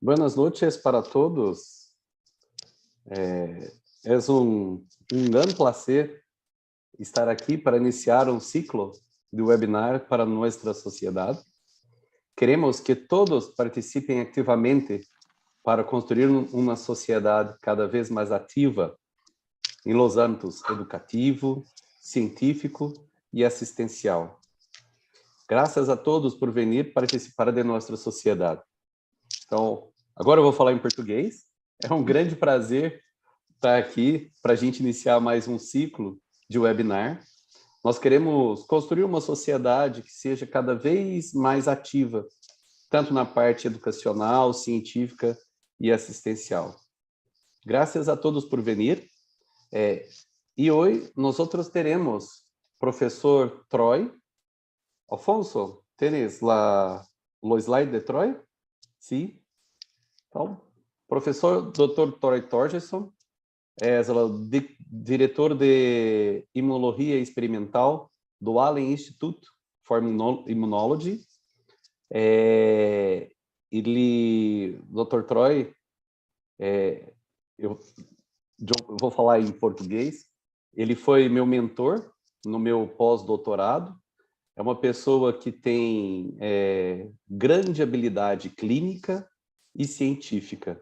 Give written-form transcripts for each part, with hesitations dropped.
Buenas noches para todos. Es un gran placer estar aquí para iniciar un ciclo de webinar para nuestra sociedad. Queremos que todos participem activamente para construir uma sociedade cada vez mais ativa em los âmbitos educativo, científico e assistencial. Graças a todos por vir participar de nossa sociedade. Então, agora eu vou falar em português. É um grande prazer estar aqui para a gente iniciar mais um ciclo de webinar. Nós queremos construir uma sociedade que seja cada vez mais ativa, tanto na parte educacional, científica e assistencial. Graças a todos por vir. E hoje nós teremos professor Troy. Alfonso, tens o slide de Troy? Sim. Então, professor Dr. Troy Torgerson é o diretor de Imunologia Experimental do Allen Institute for Immunology. Dr. Troy, eu vou falar em português, ele foi meu mentor no meu pós-doutorado. É uma pessoa que tem grande habilidade clínica e científica.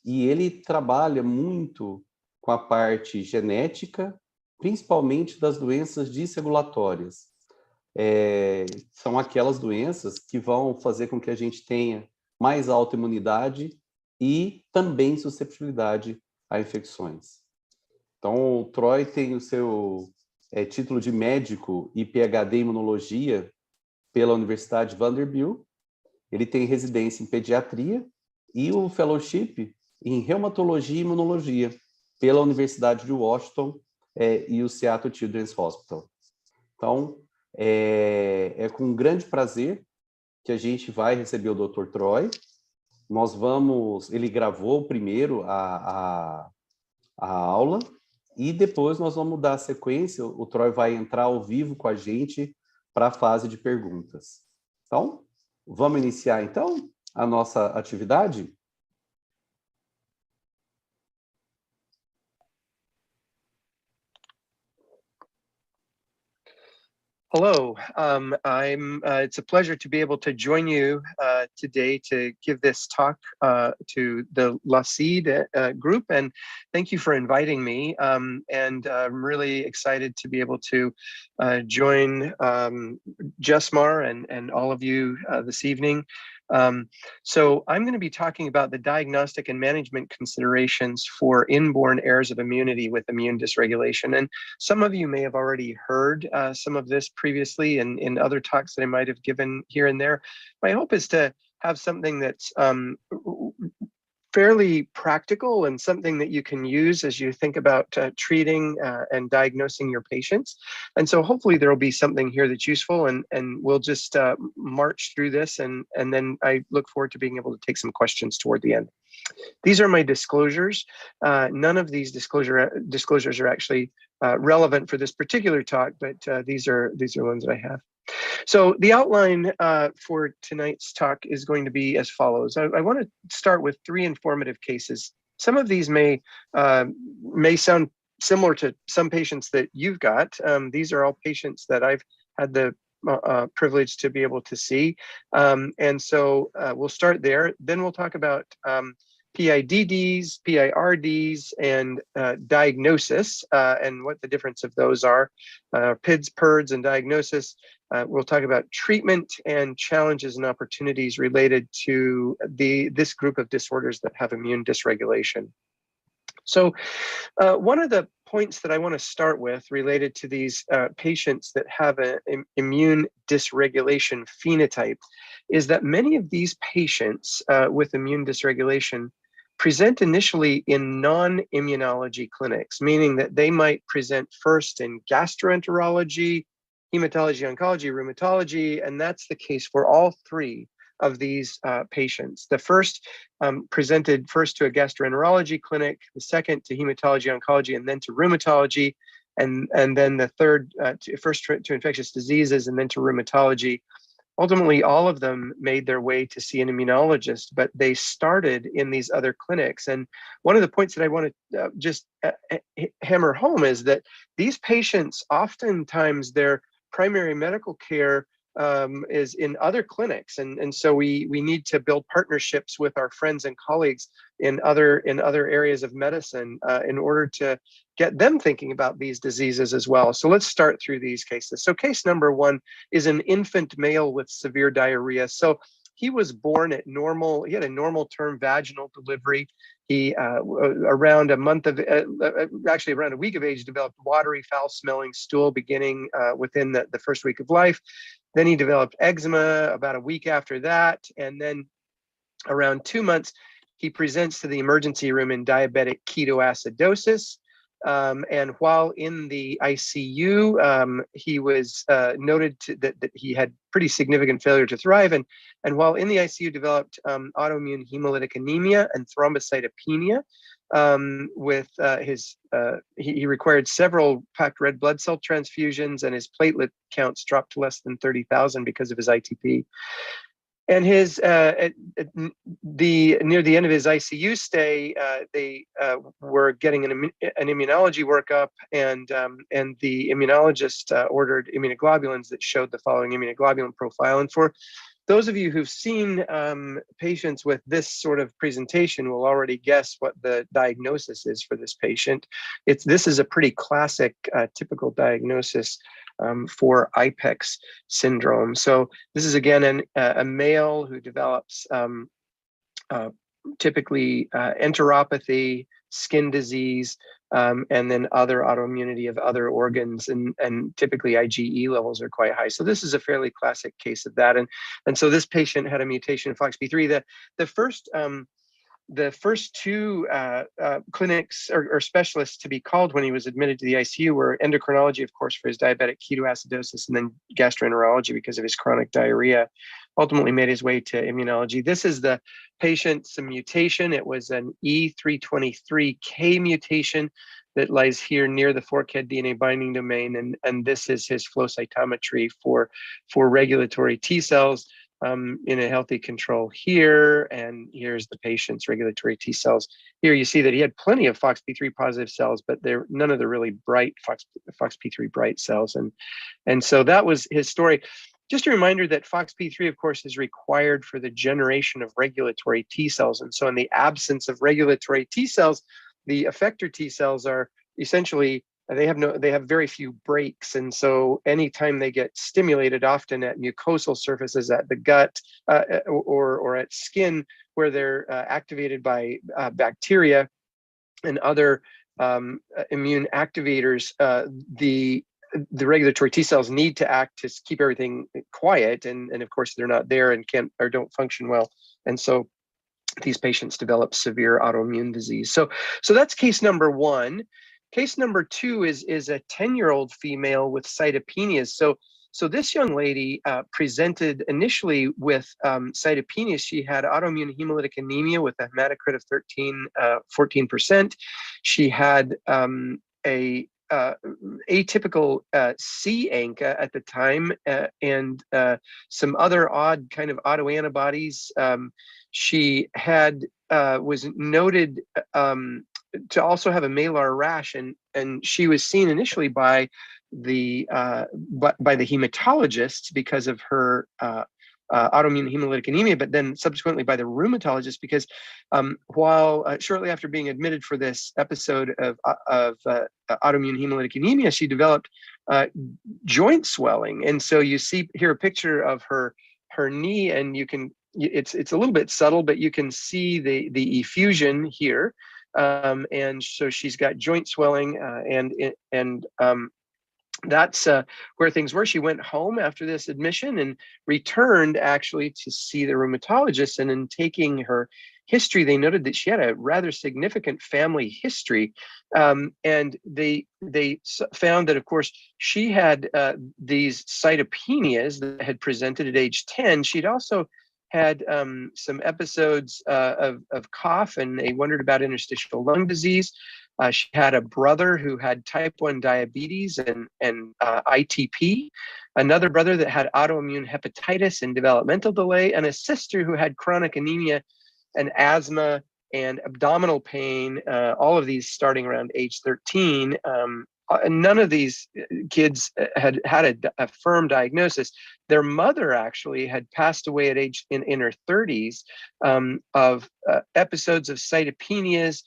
E ele trabalha muito com a parte genética, principalmente das doenças disregulatórias. São aquelas doenças que vão fazer com que a gente tenha mais autoimunidade e também susceptibilidade a infecções. Então, o Troy tem o seu título de médico e PhD em imunologia pela Universidade Vanderbilt. Ele tem residência em pediatria e o fellowship em reumatologia e imunologia pela Universidade de Washington e o Seattle Children's Hospital. Então, é com grande prazer que a gente vai receber o Dr. Troy. Ele gravou primeiro a aula e depois nós vamos dar a sequência. O Troy vai entrar ao vivo com a gente para a fase de perguntas. Então, vamos iniciar então a nossa atividade? Hello, it's a pleasure to be able to join you today to give this talk to the LACID group, and thank you for inviting me. And I'm really excited to be able to join Jesmar and all of you this evening. So I'm going to be talking about the diagnostic and management considerations for inborn errors of immunity with immune dysregulation. And some of you may have already heard some of this previously in other talks that I might have given here and there. My hope is to have something that's fairly practical and something that you can use as you think about treating and diagnosing your patients. And so hopefully there will be something here that's useful, and we'll just march through this, and then I look forward to being able to take some questions toward the end. These are my disclosures. None of these disclosures are actually relevant for this particular talk, but these are ones that I have. So the outline for tonight's talk is going to be as follows. I want to start with 3 informative cases. Some of these may sound similar to some patients that you've got. These are all patients that I've had the privilege to be able to see. And so we'll start there. Then we'll talk about PIDDs, PIRDs, and diagnosis, and what the difference of those are, PIDs, PIRDs, and diagnosis. We'll talk about treatment and challenges and opportunities related to this group of disorders that have immune dysregulation. So one of the points that I want to start with related to these patients that have an immune dysregulation phenotype is that many of these patients with immune dysregulation present initially in non-immunology clinics, meaning that they might present first in gastroenterology, hematology, oncology, rheumatology, and that's the case for all 3 of these patients. The first presented first to a gastroenterology clinic, the second to hematology, oncology, and then to rheumatology, and then the third first to infectious diseases and then to rheumatology. ultimately, all of them made their way to see an immunologist, but they started in these other clinics. And one of the points that I want to just hammer home is that these patients, oftentimes their primary medical care is in other clinics, and so we need to build partnerships with our friends and colleagues in other areas of medicine in order to get them thinking about these diseases as well. So let's start through these cases. So case number one is an infant male with severe diarrhea. So he was born at normal. He had a normal term vaginal delivery. He, around a month of, actually around a week of age, developed watery, foul-smelling stool beginning within the first week of life. Then he developed eczema about a week after that. And then around 2 months, he presents to the emergency room in diabetic ketoacidosis. And while in the ICU, he was noted that he had pretty significant failure to thrive. And while in the ICU, developed autoimmune hemolytic anemia and thrombocytopenia. With he required several packed red blood cell transfusions, and his platelet counts dropped to less than 30,000 because of his ITP. And his near the end of his ICU stay, they were getting an immunology workup, and the immunologist ordered immunoglobulins that showed the following immunoglobulin profile. And for those of you who've seen patients with this sort of presentation will already guess what the diagnosis is for this patient. This is a pretty classic, typical diagnosis for Ipex syndrome. So this is again a male who develops typically enteropathy, skin disease, and then other autoimmunity of other organs, and typically IgE levels are quite high. So this is a fairly classic case of that. And so this patient had a mutation in FOXP3. The first two clinics or specialists to be called when he was admitted to the ICU were endocrinology, of course, for his diabetic ketoacidosis, and then gastroenterology because of his chronic diarrhea. Ultimately made his way to immunology. This is the patient's mutation. It was an E323K mutation that lies here near the fork head DNA binding domain, and this is his flow cytometry for regulatory T cells. In a healthy control here, and here's the patient's regulatory T cells. Here you see that he had plenty of FOXP3 positive cells, but none of the really bright FOXP3 bright cells, and so that was his story. Just a reminder that FOXP3, of course, is required for the generation of regulatory T cells, and so in the absence of regulatory T cells, the effector T cells are essentially they have very few breaks, and so anytime they get stimulated, often at mucosal surfaces, at the gut, or at skin, where they're activated by bacteria and other immune activators, the regulatory T cells need to act to keep everything quiet, and of course they're not there and can't or don't function well, and so these patients develop severe autoimmune disease. So that's case number one. Case number two is a 10-year-old female with cytopenias. So this young lady presented initially with cytopenias. She had autoimmune hemolytic anemia with a hematocrit of 14%. She had a atypical C ANCA at the time, and some other odd kind of autoantibodies. She had was noted to also have a malar rash, and she was seen initially by the hematologist because of her autoimmune hemolytic anemia, but then subsequently by the rheumatologist because while shortly after being admitted for this episode of autoimmune hemolytic anemia, she developed joint swelling. And so you see here a picture of her knee, and you can it's a little bit subtle, but you can see the effusion here. And so she's got joint swelling, and that's where things were. She went home after this admission and returned actually to see the rheumatologist. And in taking her history, they noted that she had a rather significant family history. And they found that, of course, she had these cytopenias that had presented at age 10. She'd also had some episodes of cough, and they wondered about interstitial lung disease. She had a brother who had type 1 diabetes and ITP, another brother that had autoimmune hepatitis and developmental delay, and a sister who had chronic anemia and asthma and abdominal pain, all of these starting around age 13. None of these kids had a firm diagnosis. Their mother actually had passed away at in her 30s of episodes of cytopenias.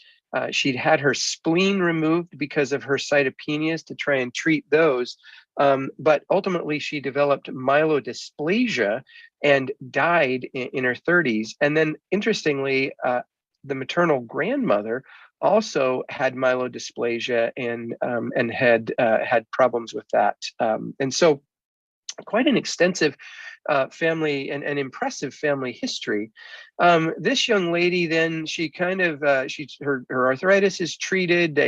She'd had her spleen removed because of her cytopenias to try and treat those. But ultimately, she developed myelodysplasia and died in her 30s. And then, interestingly, the maternal grandmother also had myelodysplasia and had problems with that. And so, quite an extensive family and impressive family history. This young lady, then, she kind of her arthritis is treated.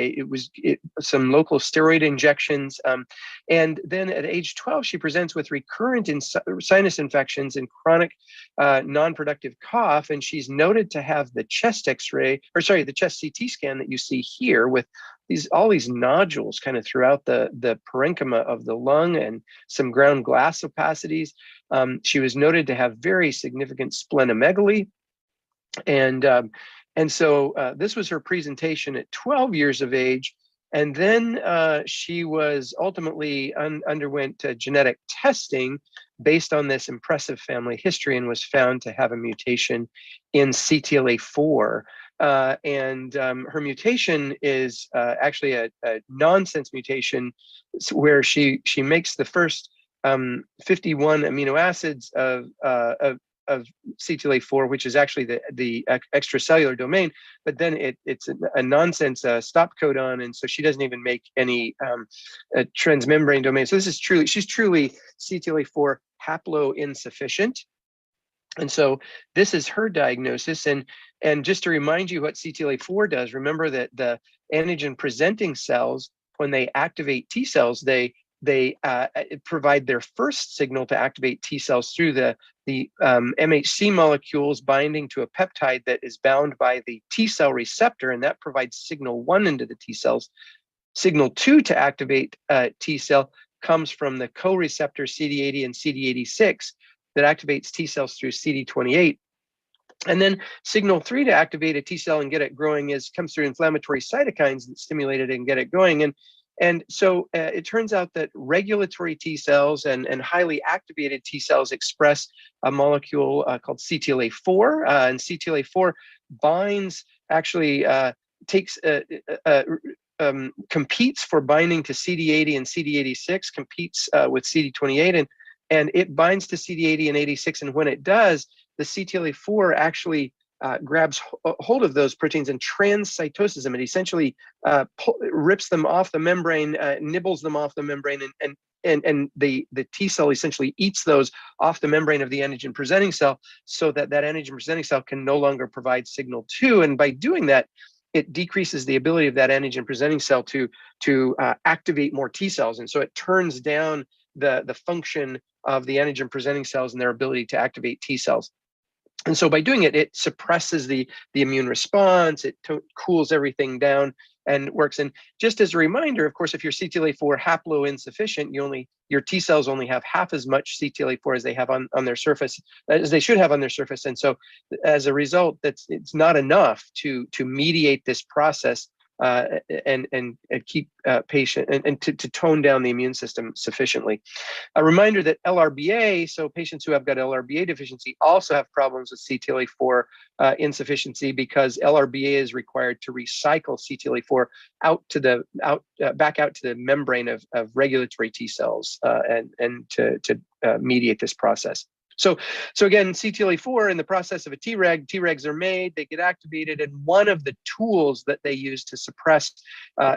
Some local steroid injections, and then at age 12, she presents with recurrent sinus infections and chronic non-productive cough, and she's noted to have the chest X-ray, or sorry, the chest CT scan that you see here with all these nodules kind of throughout the parenchyma of the lung and some ground glass opacities. She was noted to have very significant splenomegaly. And so this was her presentation at 12 years of age. And then she was ultimately underwent genetic testing based on this impressive family history and was found to have a mutation in CTLA4. And her mutation is actually a nonsense mutation where she makes the first 51 amino acids of CTLA4, which is actually the extracellular domain, but then it's a nonsense stop codon, and so she doesn't even make any transmembrane domain. So she's truly CTLA4 haploinsufficient. And so this is her diagnosis. And just to remind you what CTLA4 does, remember that the antigen presenting cells, when they activate T cells, they provide their first signal to activate T cells through the MHC molecules binding to a peptide that is bound by the T cell receptor, and that provides signal 1 into the T cells. Signal 2 to activate T cell comes from the co-receptor CD80 and CD86 that activates T cells through CD28. And then signal 3 to activate a T cell and get it growing comes through inflammatory cytokines that stimulate it and get it going. And so it turns out that regulatory T cells and highly activated T cells express a molecule called CTLA4, and CTLA4 binds, actually competes for binding to CD80 and CD86, competes with CD28, and it binds to CD80 and 86. And when it does, the CTLA4 actually grabs hold of those proteins and transcytoses them. It essentially rips them off the membrane, nibbles them off the membrane, and the T cell essentially eats those off the membrane of the antigen presenting cell, so that antigen presenting cell can no longer provide signal 2. And by doing that, it decreases the ability of that antigen presenting cell to activate more T cells. And so it turns down the function of the antigen presenting cells and their ability to activate T cells. And so by doing it, it suppresses the immune response, it cools everything down and works. And just as a reminder, of course, if you're CTLA4 haploinsufficient, your T cells only have half as much CTLA4 as they have on their surface, as they should have on their surface. And so as a result, it's not enough to mediate this process and keep patient and to tone down the immune system sufficiently. A reminder that LRBA, so patients who have got LRBA deficiency also have problems with CTLA4 insufficiency, because LRBA is required to recycle CTLA4 back out to the membrane of regulatory T cells and to mediate this process. So again, CTLA4 in the process of a Treg, Tregs are made, they get activated, and one of the tools that they use to suppress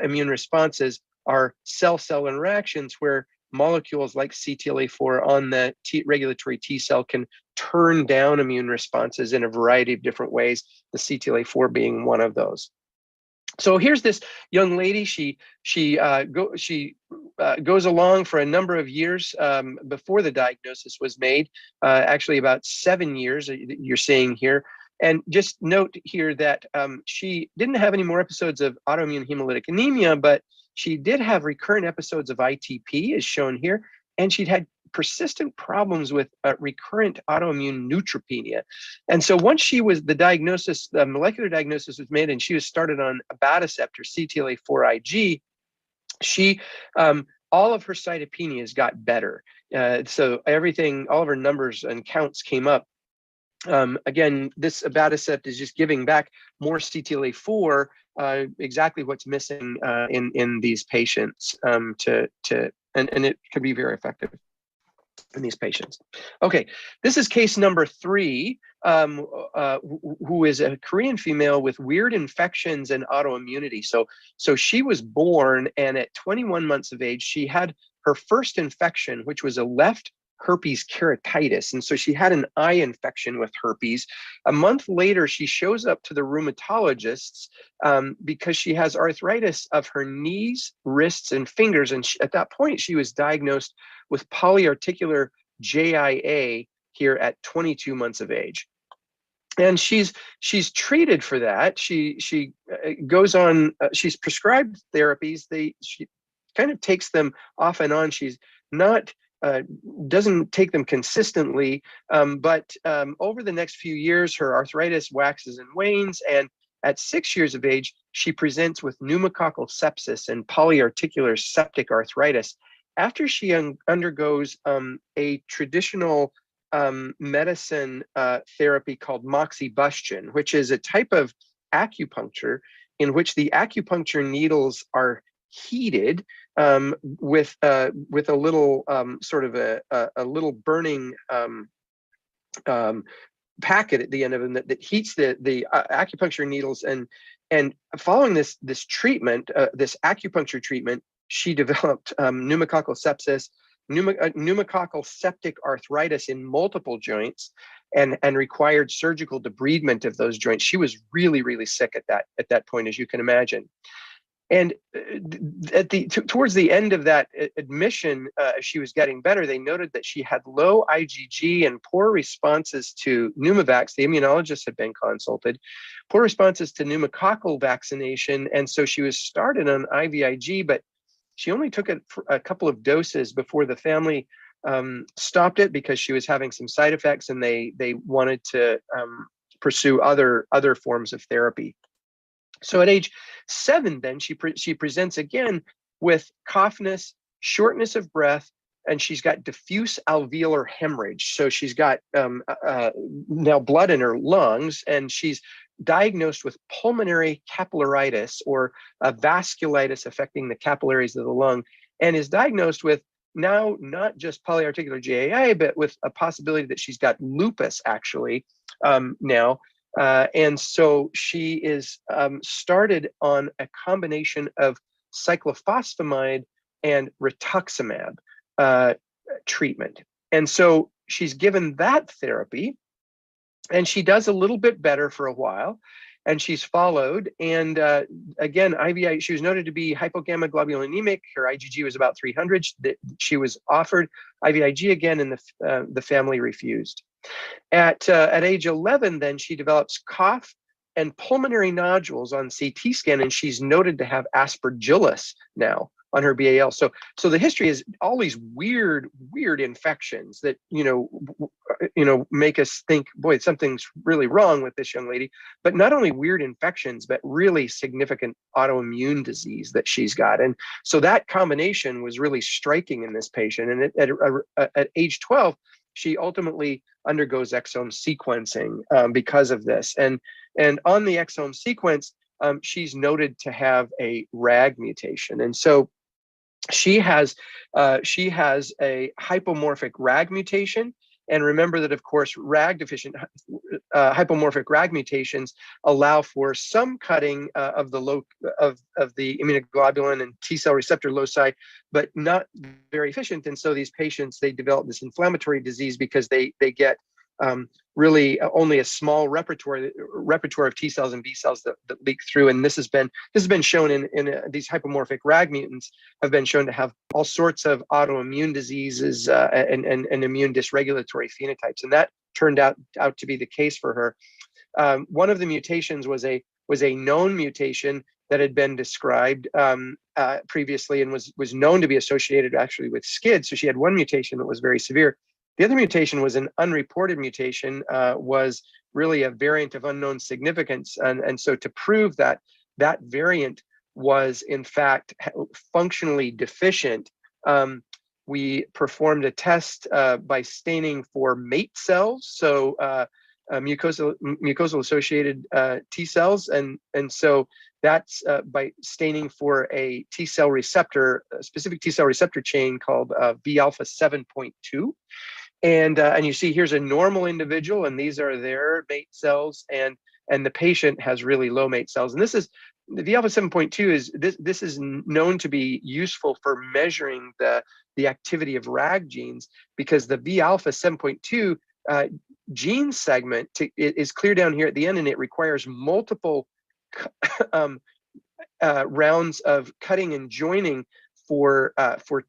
immune responses are cell-cell interactions, where molecules like CTLA4 on the regulatory T cell can turn down immune responses in a variety of different ways, the CTLA4 being one of those. So here's this young lady. She goes along for a number of years before the diagnosis was made. Actually, about 7 years you're seeing here. And just note here that she didn't have any more episodes of autoimmune hemolytic anemia, but she did have recurrent episodes of ITP, as shown here, and she'd had persistent problems with recurrent autoimmune neutropenia. And so once she was, the molecular diagnosis was made and she was started on abatacept or CTLA-4 Ig, all of her cytopenias got better. So all of her numbers and counts came up. Again, this abatacept is just giving back more CTLA-4, exactly what's missing in these patients, and it can be very effective in these patients. Okay, this is case number 3, who is a Korean female with weird infections and autoimmunity. So she was born, and at 21 months of age, she had her first infection, which was a left herpes keratitis. And so she had an eye infection with herpes. A month later, she shows up to the rheumatologists because she has arthritis of her knees, wrists, and fingers. And at that point, she was diagnosed with polyarticular JIA here at 22 months of age. And she's treated for that. She goes on, she's prescribed therapies. She kind of takes them off and on. She's not, doesn't take them consistently, but over the next few years, her arthritis waxes and wanes. And at 6 years of age, she presents with pneumococcal sepsis and polyarticular septic arthritis after she undergoes a traditional medicine therapy called moxibustion, which is a type of acupuncture in which the acupuncture needles are heated with a little sort of a little burning packet at the end of them that heats the acupuncture needles. And following this treatment, this acupuncture treatment, she developed pneumococcal sepsis, pneumococcal septic arthritis in multiple joints, and required surgical debridement of those joints. She was really, really sick at that point, as you can imagine. And towards the end of that admission, she was getting better. They noted that she had low IgG and poor responses to Pneumovax. The immunologist had been consulted, poor responses to pneumococcal vaccination. And so she was started on IVIG, but she only took it for a couple of doses before the family stopped it because she was having some side effects, and they wanted to pursue other forms of therapy. So at age 7, then she presents again with coughness, shortness of breath, and she's got diffuse alveolar hemorrhage. So she's got now blood in her lungs, and she's diagnosed with pulmonary capillaritis, or a vasculitis affecting the capillaries of the lung, and is diagnosed with now not just polyarticular JAI, but with a possibility that she's got lupus actually now. And so she is started on a combination of cyclophosphamide and rituximab treatment. And so she's given that therapy, and she does a little bit better for a while, and she's followed. And again, IVI, she was noted to be hypogammaglobulinemic. Her IgG was about 300. She was offered IVIG again, and the family refused. At age 11, then she develops cough and pulmonary nodules on CT scan, and she's noted to have aspergillus now on her BAL. So the history is all these weird infections that make us think, boy, something's really wrong with this young lady. But not only weird infections, but really significant autoimmune disease that she's got. And so that combination was really striking in this patient. And at age 12, she ultimately undergoes exome sequencing because of this. And on the exome sequence, she's noted to have a RAG mutation. And so she has a hypomorphic RAG mutation. And remember that, of course, RAG deficient hypomorphic RAG mutations allow for some cutting of the immunoglobulin and T cell receptor loci, but not very efficient. And so these patients, they develop this inflammatory disease because they get really only a small repertoire of T cells and B cells that leak through. And this has been shown in these hypomorphic RAG mutants have been shown to have all sorts of autoimmune diseases and immune dysregulatory phenotypes. And that turned out to be the case for her. One of the mutations was a known mutation that had been described previously and was known to be associated actually with SCID. So she had one mutation that was very severe. The other mutation was an unreported mutation, was really a variant of unknown significance. And so to prove that that variant was in fact functionally deficient, we performed a test by staining for mate cells, so mucosal associated T cells, and so that's by staining for a T cell receptor, a specific T cell receptor chain called V alpha 7.2. And you see here's a normal individual, and these are their mate cells, and the patient has really low mate cells. And this is the V alpha 7.2 is this is known to be useful for measuring the activity of RAG genes, because the V alpha 7.2 gene segment is clear down here at the end, and it requires multiple rounds of cutting and joining for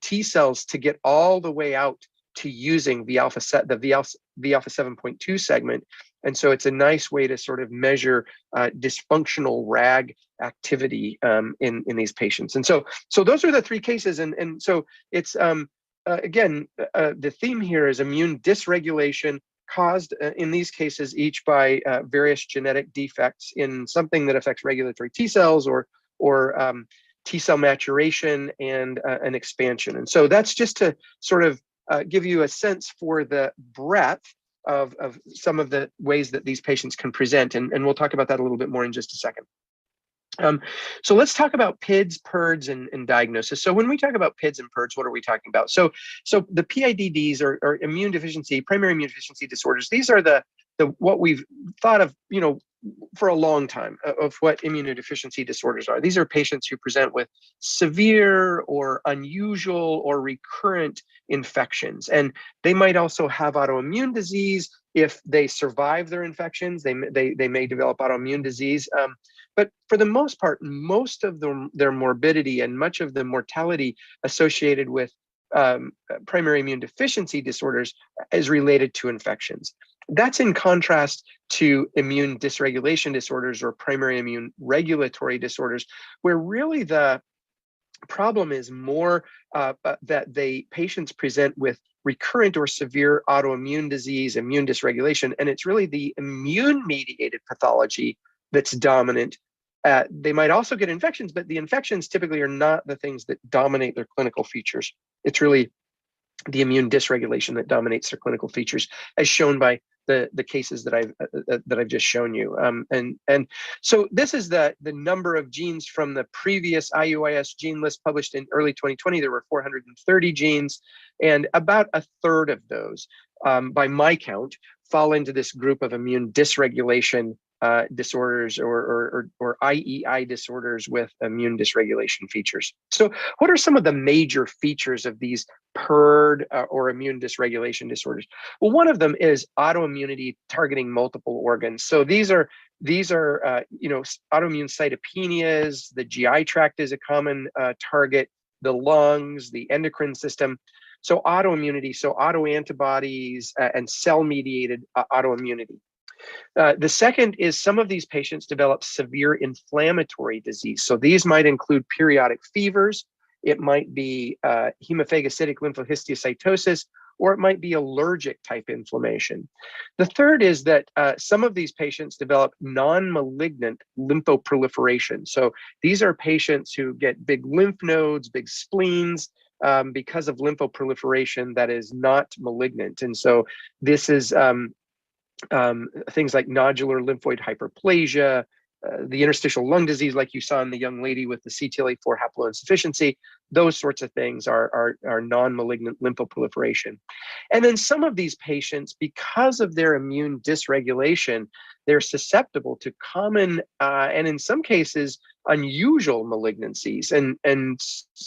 T cells to get all the way out to using the V alpha 7.2 segment. And so it's a nice way to sort of measure dysfunctional RAG activity in these patients. And so those are the three cases. And so it's again, the theme here is immune dysregulation caused in these cases each by various genetic defects in something that affects regulatory T cells or T cell maturation and an expansion. And so that's just to sort of give you a sense for the breadth of some of the ways that these patients can present. And we'll talk about that a little bit more in just a second. So let's talk about PIDs, PIRDs, and diagnosis. So when we talk about PIDs and PIRDs, what are we talking about? So the PIDDs or immune deficiency, primary immune deficiency disorders. These are the what we've thought of, you know, for a long time of what immunodeficiency disorders are. These are patients who present with severe or unusual or recurrent infections, and they might also have autoimmune disease. If they survive their infections, they may develop autoimmune disease. But for the most part, most of their morbidity and much of the mortality associated with primary immune deficiency disorders is related to infections. That's in contrast to immune dysregulation disorders or primary immune regulatory disorders, where really the problem is more that patients present with recurrent or severe autoimmune disease, immune dysregulation, and it's really the immune-mediated pathology that's dominant. They might also get infections, but the infections typically are not the things that dominate their clinical features. It's really the immune dysregulation that dominates their clinical features, as shown by the cases that I've just shown you. And so this is the number of genes from the previous IUIS gene list published in early 2020. There were 430 genes, and about a third of those, by my count, fall into this group of immune dysregulation disorders or IEI disorders with immune dysregulation features. So what are some of the major features of these PIRD or immune dysregulation disorders? Well, one of them is autoimmunity targeting multiple organs. So these are you know, autoimmune cytopenias. The GI tract is a common target, the lungs, the endocrine system. So autoimmunity, so autoantibodies and cell-mediated autoimmunity. The second is some of these patients develop severe inflammatory disease. So these might include periodic fevers, it might be hemophagocytic lymphohistiocytosis, or it might be allergic type inflammation. The third is that some of these patients develop non-malignant lymphoproliferation. So these are patients who get big lymph nodes, big spleens, because of lymphoproliferation that is not malignant. And so this is things like nodular lymphoid hyperplasia, the interstitial lung disease, like you saw in the young lady with the CTLA-4 haploinsufficiency. Those sorts of things are non-malignant lymphoproliferation. And then some of these patients, because of their immune dysregulation, they're susceptible to common and in some cases unusual malignancies, and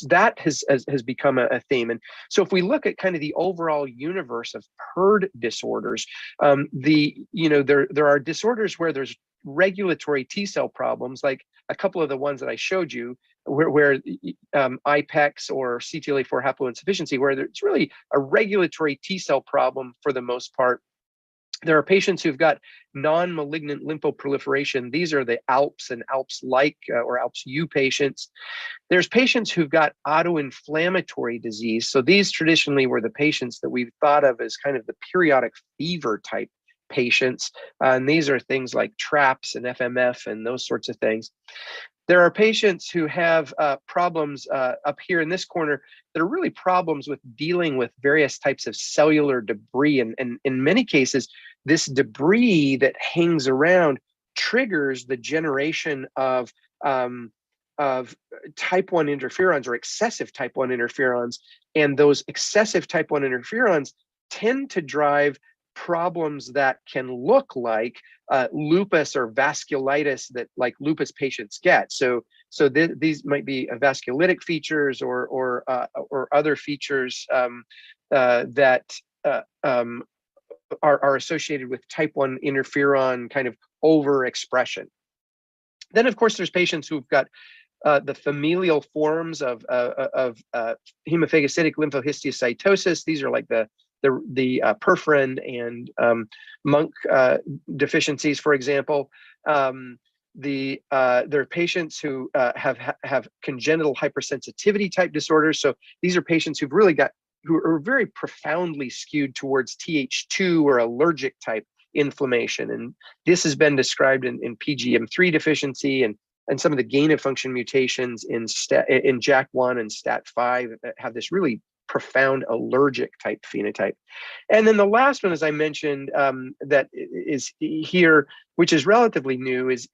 that has become a theme. And so if we look at kind of the overall universe of PIRD disorders, there are disorders where there's regulatory T cell problems, like a couple of the ones that I showed you, where Ipex or CTLA-4 haploinsufficiency, where it's really a regulatory T cell problem for the most part. There are patients who've got non-malignant lymphoproliferation. These are the ALPS and ALPS-like or ALPS-U patients. There's patients who've got autoinflammatory disease. So these traditionally were the patients that we've thought of as kind of the periodic fever type patients. And these are things like TRAPS and FMF and those sorts of things. There are patients who have problems up here in this corner that are really problems with dealing with various types of cellular debris. And in many cases, this debris that hangs around triggers the generation of type 1 interferons or excessive type 1 interferons. And those excessive type 1 interferons tend to drive problems that can look like lupus or vasculitis that like lupus patients get. So these might be vasculitic features or other features that are associated with type 1 interferon kind of overexpression. Then, of course, there's patients who've got the familial forms of hemophagocytic lymphohistiocytosis. These are like the perforin and monk deficiencies, for example. There are patients who have congenital hypersensitivity type disorders. So these are patients who are very profoundly skewed towards Th2 or allergic type inflammation. And this has been described in PGM3 deficiency and some of the gain of function mutations in JAK1 and STAT5 that have this really profound allergic type phenotype. And then the last one, as I mentioned, that is here, which is relatively new, is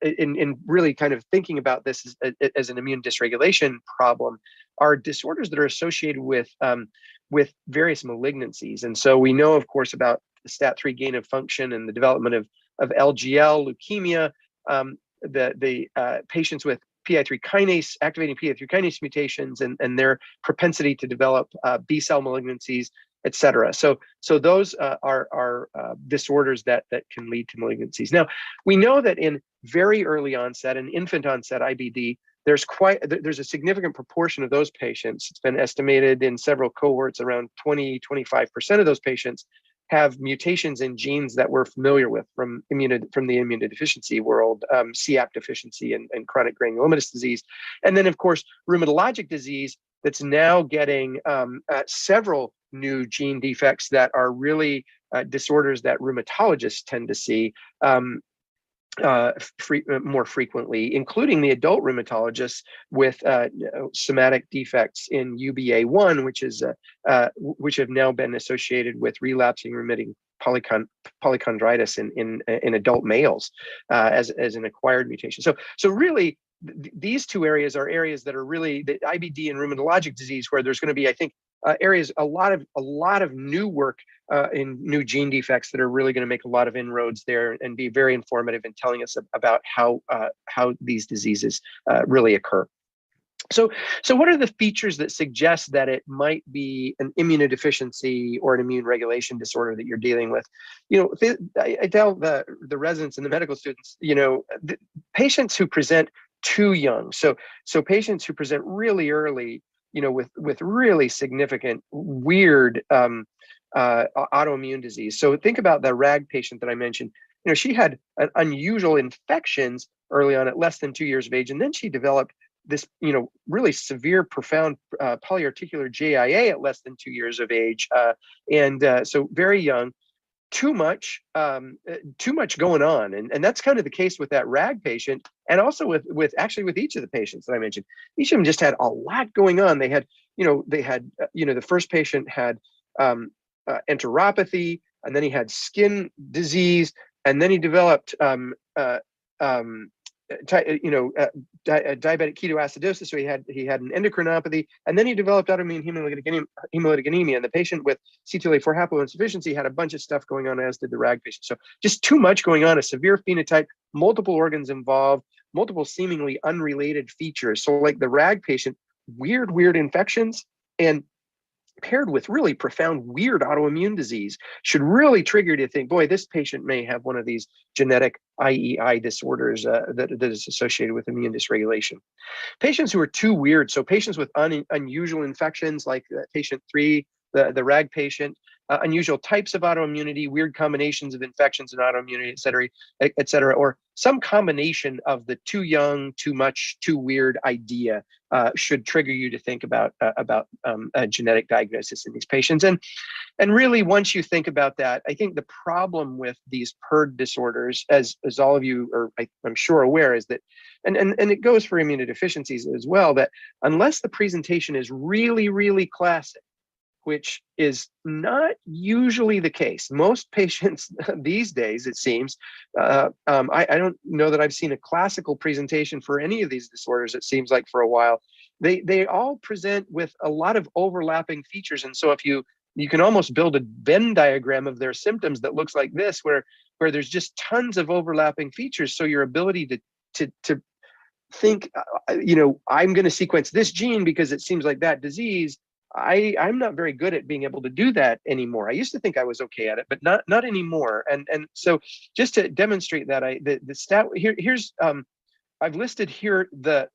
in really kind of thinking about this as an immune dysregulation problem, are disorders that are associated with various malignancies. And so we know, of course, about the STAT3 gain of function and the development of LGL, leukemia, the patients with PI3 kinase, activating PI3 kinase mutations and their propensity to develop B cell malignancies, et cetera. So those are disorders that can lead to malignancies. Now, we know that in very early onset and infant onset IBD, there's a significant proportion of those patients. It's been estimated in several cohorts around 20-25% of those patients have mutations in genes that we're familiar with from the immunodeficiency world, CAP deficiency and chronic granulomatous disease. And then, of course, rheumatologic disease that's now getting several new gene defects that are really disorders that rheumatologists tend to see more frequently, including the adult rheumatologists with somatic defects in UBA1, which have now been associated with relapsing remitting polychondritis in adult males as an acquired mutation. So really, these two areas are areas that are really the IBD and rheumatologic disease, where there's going to be, I think, areas, a lot of new work in new gene defects that are really going to make a lot of inroads there and be very informative in telling us about how these diseases really occur. So what are the features that suggest that it might be an immunodeficiency or an immune regulation disorder that you're dealing with? I tell the residents and the medical students, the patients who present too young, so patients who present really early, with really significant, weird autoimmune disease. So think about the RAG patient that I mentioned. She had an unusual infections early on at less than 2 years of age, and then she developed this, really severe, profound polyarticular JIA at less than 2 years of age, so very young. Too much going on, and that's kind of the case with that RAG patient, and also with each of the patients that I mentioned. Each of them just had a lot going on. They had the first patient had enteropathy, and then he had skin disease, and then he developed diabetic ketoacidosis, so he had an endocrinopathy, and then he developed autoimmune hemolytic anemia. And the patient with CTLA4 haploinsufficiency had a bunch of stuff going on, as did the RAG patient. So just too much going on, a severe phenotype, multiple organs involved, multiple seemingly unrelated features. So like the RAG patient, weird infections, and paired with really profound, weird autoimmune disease should really trigger you to think, boy, this patient may have one of these genetic IEI disorders that is associated with immune dysregulation. Patients who are too weird, so patients with unusual infections, like patient 3, the RAG patient, unusual types of autoimmunity, weird combinations of infections and autoimmunity, et cetera, or some combination of the too young, too much, too weird idea should trigger you to think about a genetic diagnosis in these patients. And really, once you think about that, I think the problem with these PERD disorders, as all of you are, I'm sure, aware, is that, and it goes for immunodeficiencies as well, that unless the presentation is really, really classic, which is not usually the case. Most patients these days, it seems, I don't know that I've seen a classical presentation for any of these disorders, it seems like, for a while. They all present with a lot of overlapping features. And so if you can almost build a Venn diagram of their symptoms that looks like this, where there's just tons of overlapping features. So your ability to think, I'm going to sequence this gene because it seems like that disease, I'm not very good at being able to do that anymore. I used to think I was okay at it, but not anymore. And so just to demonstrate that, the stat here's I've listed here the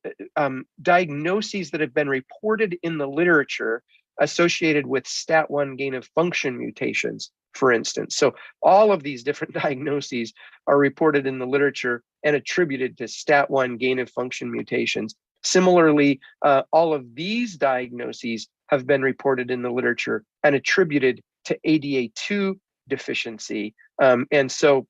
diagnoses that have been reported in the literature associated with STAT1 gain of function mutations, for instance. So all of these different diagnoses are reported in the literature and attributed to STAT1 gain of function mutations. Similarly, all of these diagnoses have been reported in the literature and attributed to ADA2 deficiency. And so,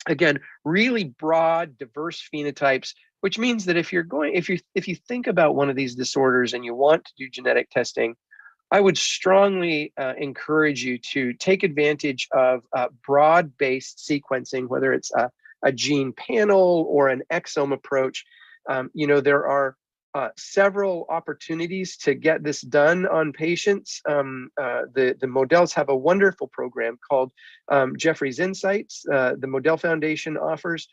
again, really broad, diverse phenotypes, which means that if you think about one of these disorders and you want to do genetic testing, I would strongly encourage you to take advantage of broad-based sequencing, whether it's a gene panel or an exome approach. There are several opportunities to get this done on patients. The Models have a wonderful program called Jeffrey's Insights. The Model Foundation offers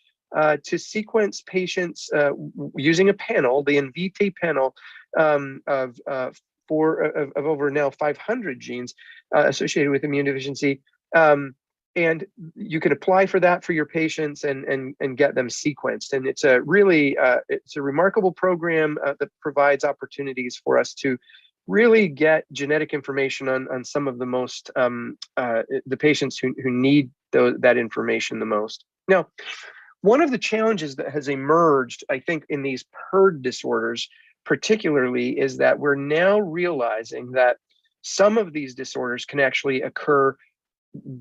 to sequence patients using a panel, the Invitae panel of over now 500 genes associated with immune deficiency. And you can apply for that for your patients and get them sequenced. And it's a really, it's a remarkable program that provides opportunities for us to really get genetic information on some of the most, the patients who need that information the most. Now, one of the challenges that has emerged, I think, in these PERD disorders particularly, is that we're now realizing that some of these disorders can actually occur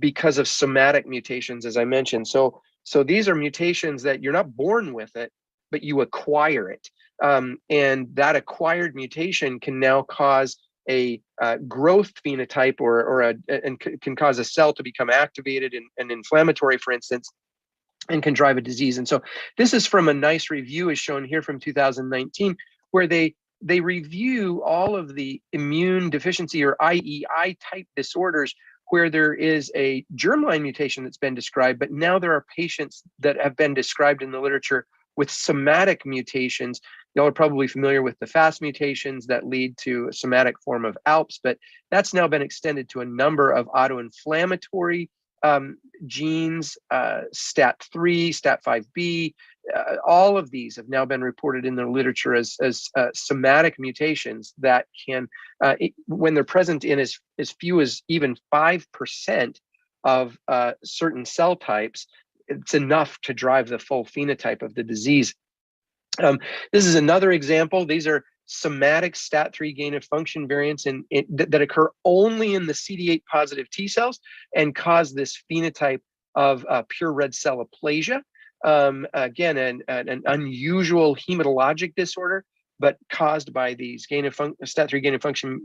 because of somatic mutations, as I mentioned. So these are mutations that you're not born with it, but you acquire it. And that acquired mutation can now cause a growth phenotype and can cause a cell to become activated and inflammatory, for instance, and can drive a disease. And so this is from a nice review, as shown here, from 2019, where they review all of the immune deficiency or IEI type disorders where there is a germline mutation that's been described, but now there are patients that have been described in the literature with somatic mutations. Y'all are probably familiar with the FAS mutations that lead to a somatic form of ALPS, but that's now been extended to a number of autoinflammatory genes, STAT3, STAT5B. All of these have now been reported in the literature as somatic mutations that can, when they're present in as few as even 5% of certain cell types, it's enough to drive the full phenotype of the disease. This is another example. These are somatic STAT3 gain of function variants that occur only in the CD8 positive T cells and cause this phenotype of pure red cell aplasia. Again, an unusual hematologic disorder, but caused by these STAT3 gain of function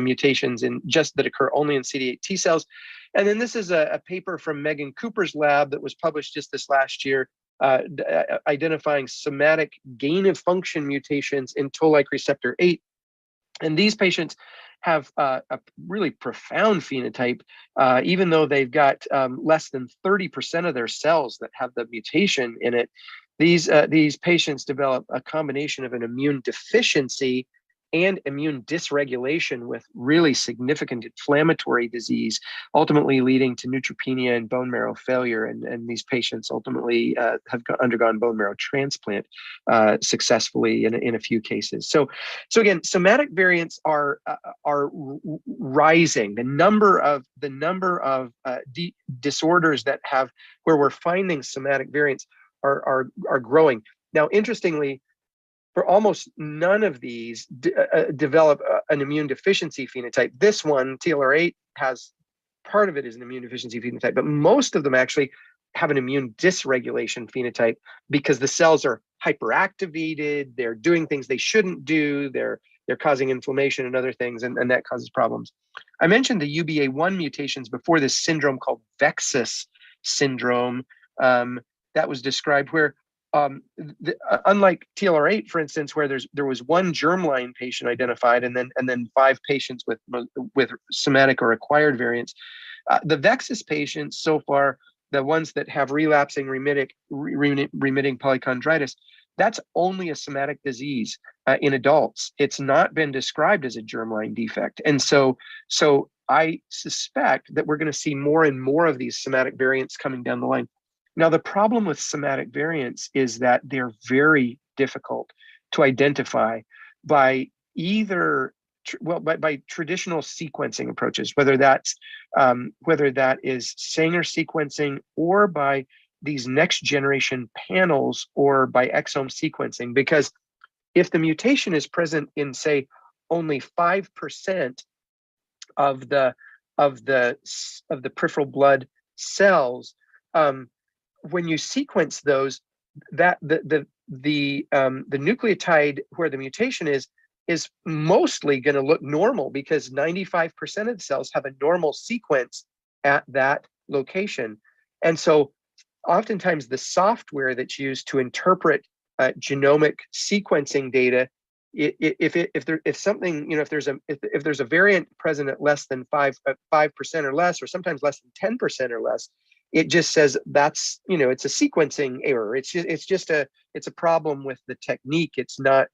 mutations that occur only in CD8 T cells. And then this is a paper from Megan Cooper's lab that was published just this last year, identifying somatic gain of function mutations in toll-like receptor 8. And these patients have a really profound phenotype, even though they've got less than 30% of their cells that have the mutation in it. These patients develop a combination of an immune deficiency and immune dysregulation with really significant inflammatory disease, ultimately leading to neutropenia and bone marrow failure. And these patients ultimately have undergone bone marrow transplant successfully in a few cases. So again, somatic variants are rising. The number of disorders that have where we're finding somatic variants are growing. Now, interestingly, for almost none of these develop an immune deficiency phenotype. This one, TLR8, has part of it is an immune deficiency phenotype, but most of them actually have an immune dysregulation phenotype because the cells are hyperactivated, they're doing things they shouldn't do, they're causing inflammation and other things, and that causes problems. I mentioned the UBA1 mutations before, this syndrome called Vexus syndrome that was described where unlike TLR8, for instance, where there was one germline patient identified and then 5 patients with somatic or acquired variants, the Vexus patients so far, the ones that have relapsing remitting polychondritis, that's only a somatic disease in adults. It's not been described as a germline defect, and so I suspect that we're going to see more and more of these somatic variants coming down the line. Now, the problem with somatic variants is that they're very difficult to identify by either, by traditional sequencing approaches, whether that is Sanger sequencing or by these next generation panels or by exome sequencing. Because if the mutation is present in, say, only 5% of the peripheral blood cells, when you sequence those, that the nucleotide where the mutation is mostly going to look normal because 95% of the cells have a normal sequence at that location. And so oftentimes the software that's used to interpret genomic sequencing data, if there's a variant present at less than 5% or less, or sometimes less than 10% or less, it just says that's, it's a sequencing error. It's a problem with the technique. It's not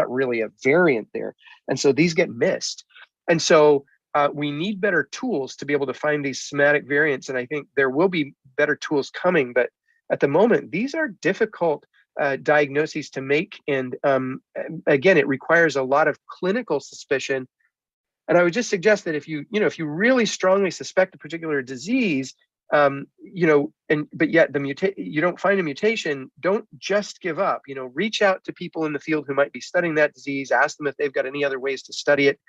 really a variant there. And so these get missed. And so we need better tools to be able to find these somatic variants. And I think there will be better tools coming, but at the moment, these are difficult diagnoses to make. And again, it requires a lot of clinical suspicion. And I would just suggest that if you really strongly suspect a particular disease, but yet you don't find a mutation, don't just give up. Reach out to people in the field who might be studying that disease, ask them if they've got any other ways to study it,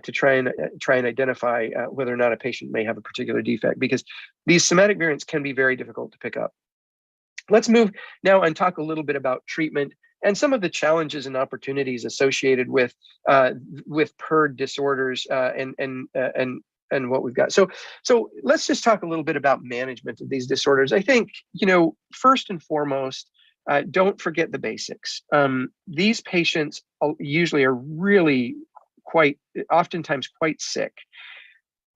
to try and identify whether or not a patient may have a particular defect, because these somatic variants can be very difficult to pick up. Let's move now and talk a little bit about treatment and some of the challenges and opportunities associated with PERD disorders and what we've got. So let's just talk a little bit about management of these disorders. I think, first and foremost, don't forget the basics. These patients usually are really oftentimes quite sick.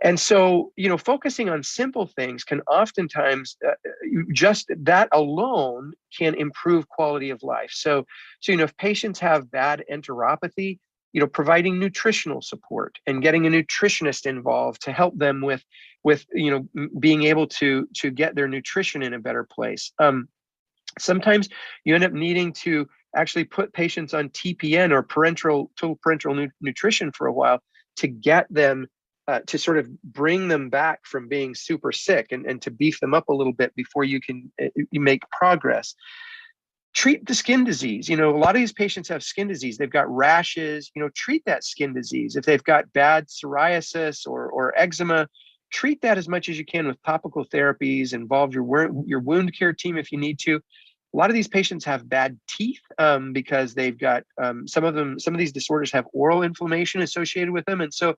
And so, focusing on simple things can oftentimes, just that alone can improve quality of life. So if patients have bad enteropathy, providing nutritional support and getting a nutritionist involved to help them with being able to get their nutrition in a better place. Sometimes you end up needing to actually put patients on TPN or total parenteral nutrition for a while to get them to sort of bring them back from being super sick and to beef them up a little bit before you make progress. Treat the skin disease. A lot of these patients have skin disease. They've got rashes, treat that skin disease. If they've got bad psoriasis or eczema, treat that as much as you can with topical therapies. Involve your wound care team if you need to. A lot of these patients have bad teeth because they've got some of these disorders have oral inflammation associated with them. And so,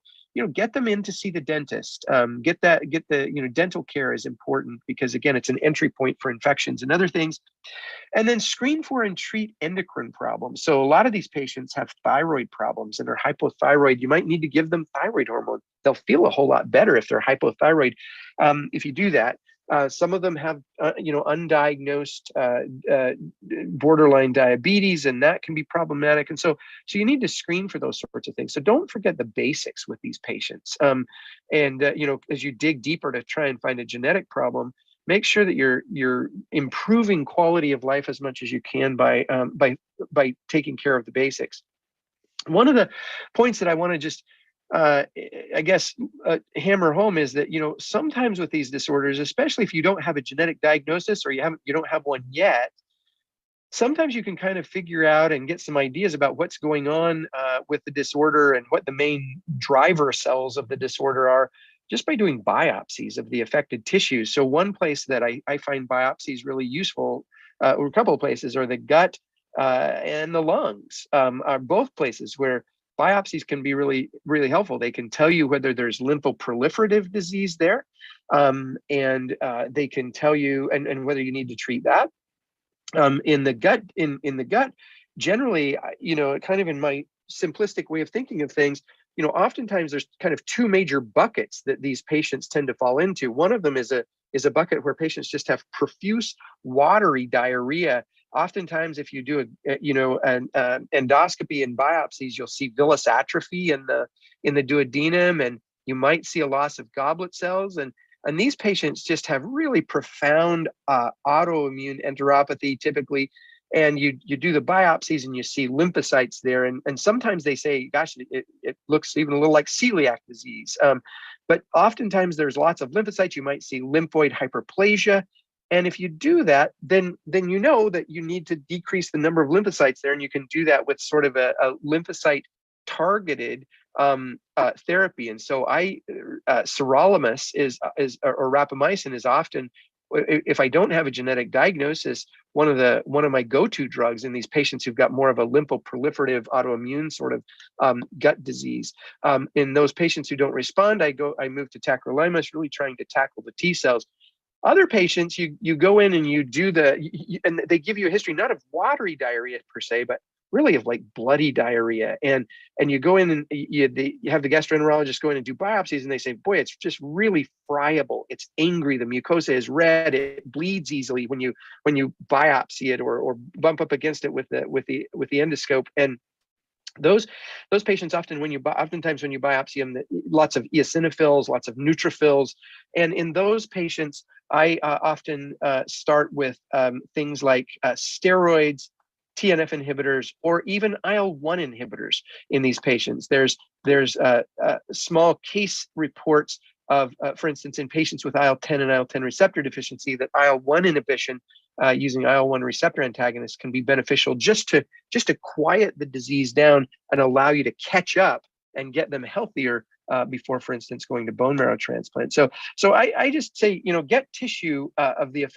get them in to see the dentist. Get the dental care is important because, again, it's an entry point for infections and other things. And then screen for and treat endocrine problems. So a lot of these patients have thyroid problems and they're hypothyroid. You might need to give them thyroid hormone. They'll feel a whole lot better if they're hypothyroid if you do that. Some of them have, undiagnosed borderline diabetes, and that can be problematic. And so you need to screen for those sorts of things. So don't forget the basics with these patients. As you dig deeper to try and find a genetic problem, make sure that you're improving quality of life as much as you can by taking care of the basics. One of the points that I want to just hammer home is that, sometimes with these disorders, especially if you don't have a genetic diagnosis or you don't have one yet, sometimes you can kind of figure out and get some ideas about what's going on with the disorder and what the main driver cells of the disorder are just by doing biopsies of the affected tissues. So one place that I find biopsies really useful, or a couple of places, are the gut and the lungs, are both places where biopsies can be really, really helpful. They can tell you whether there's lymphoproliferative disease there, and they can tell you and whether you need to treat that. In the gut, generally, kind of in my simplistic way of thinking of things, oftentimes there's kind of two major buckets that these patients tend to fall into. One of them is a bucket where patients just have profuse watery diarrhea. Oftentimes, if you do an endoscopy and biopsies, you'll see villus atrophy in the duodenum, and you might see a loss of goblet cells. And these patients just have really profound autoimmune enteropathy typically. And you do the biopsies and you see lymphocytes there. And sometimes they say, gosh, it looks even a little like celiac disease. But oftentimes there's lots of lymphocytes. You might see lymphoid hyperplasia. And if you do that, then you know that you need to decrease the number of lymphocytes there, and you can do that with sort of a lymphocyte targeted therapy. And so sirolimus or rapamycin is often, if I don't have a genetic diagnosis, one of my go-to drugs in these patients who've got more of a lymphoproliferative autoimmune sort of gut disease. In those patients who don't respond, I move to tacrolimus, really trying to tackle the T cells. Other patients, you go in and you do and they give you a history, not of watery diarrhea per se, but really of like bloody diarrhea. And you go in and you have the gastroenterologist go in and do biopsies, and they say, boy, it's just really friable. It's angry. The mucosa is red. It bleeds easily when you biopsy it or bump up against it with the endoscope. And those patients oftentimes when you biopsy them, lots of eosinophils, lots of neutrophils. And in those patients, I often start with things like steroids, TNF inhibitors, or even IL-1 inhibitors in these patients. There's small case reports of, for instance, in patients with IL-10 and IL-10 receptor deficiency, that IL-1 inhibition using IL-1 receptor antagonists can be beneficial just to quiet the disease down and allow you to catch up and get them healthier before, for instance, going to bone marrow transplant. So I just say, get tissue of the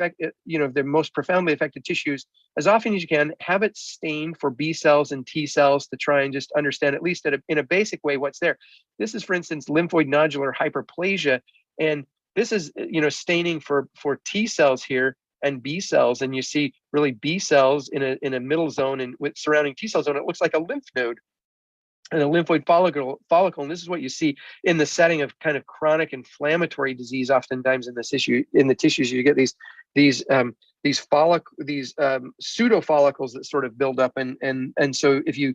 the most profoundly affected tissues as often as you can. Have it stained for B cells and T cells to try and just understand, at least in a basic way, what's there. This is, for instance, lymphoid nodular hyperplasia, and this is staining for T cells here and B cells, and you see really B cells in a middle zone and with surrounding T cell zone. It looks like a lymph node and a lymphoid follicle, and this is what you see in the setting of kind of chronic inflammatory disease. Oftentimes in the tissues, you get these pseudo follicles that sort of build up, and so if you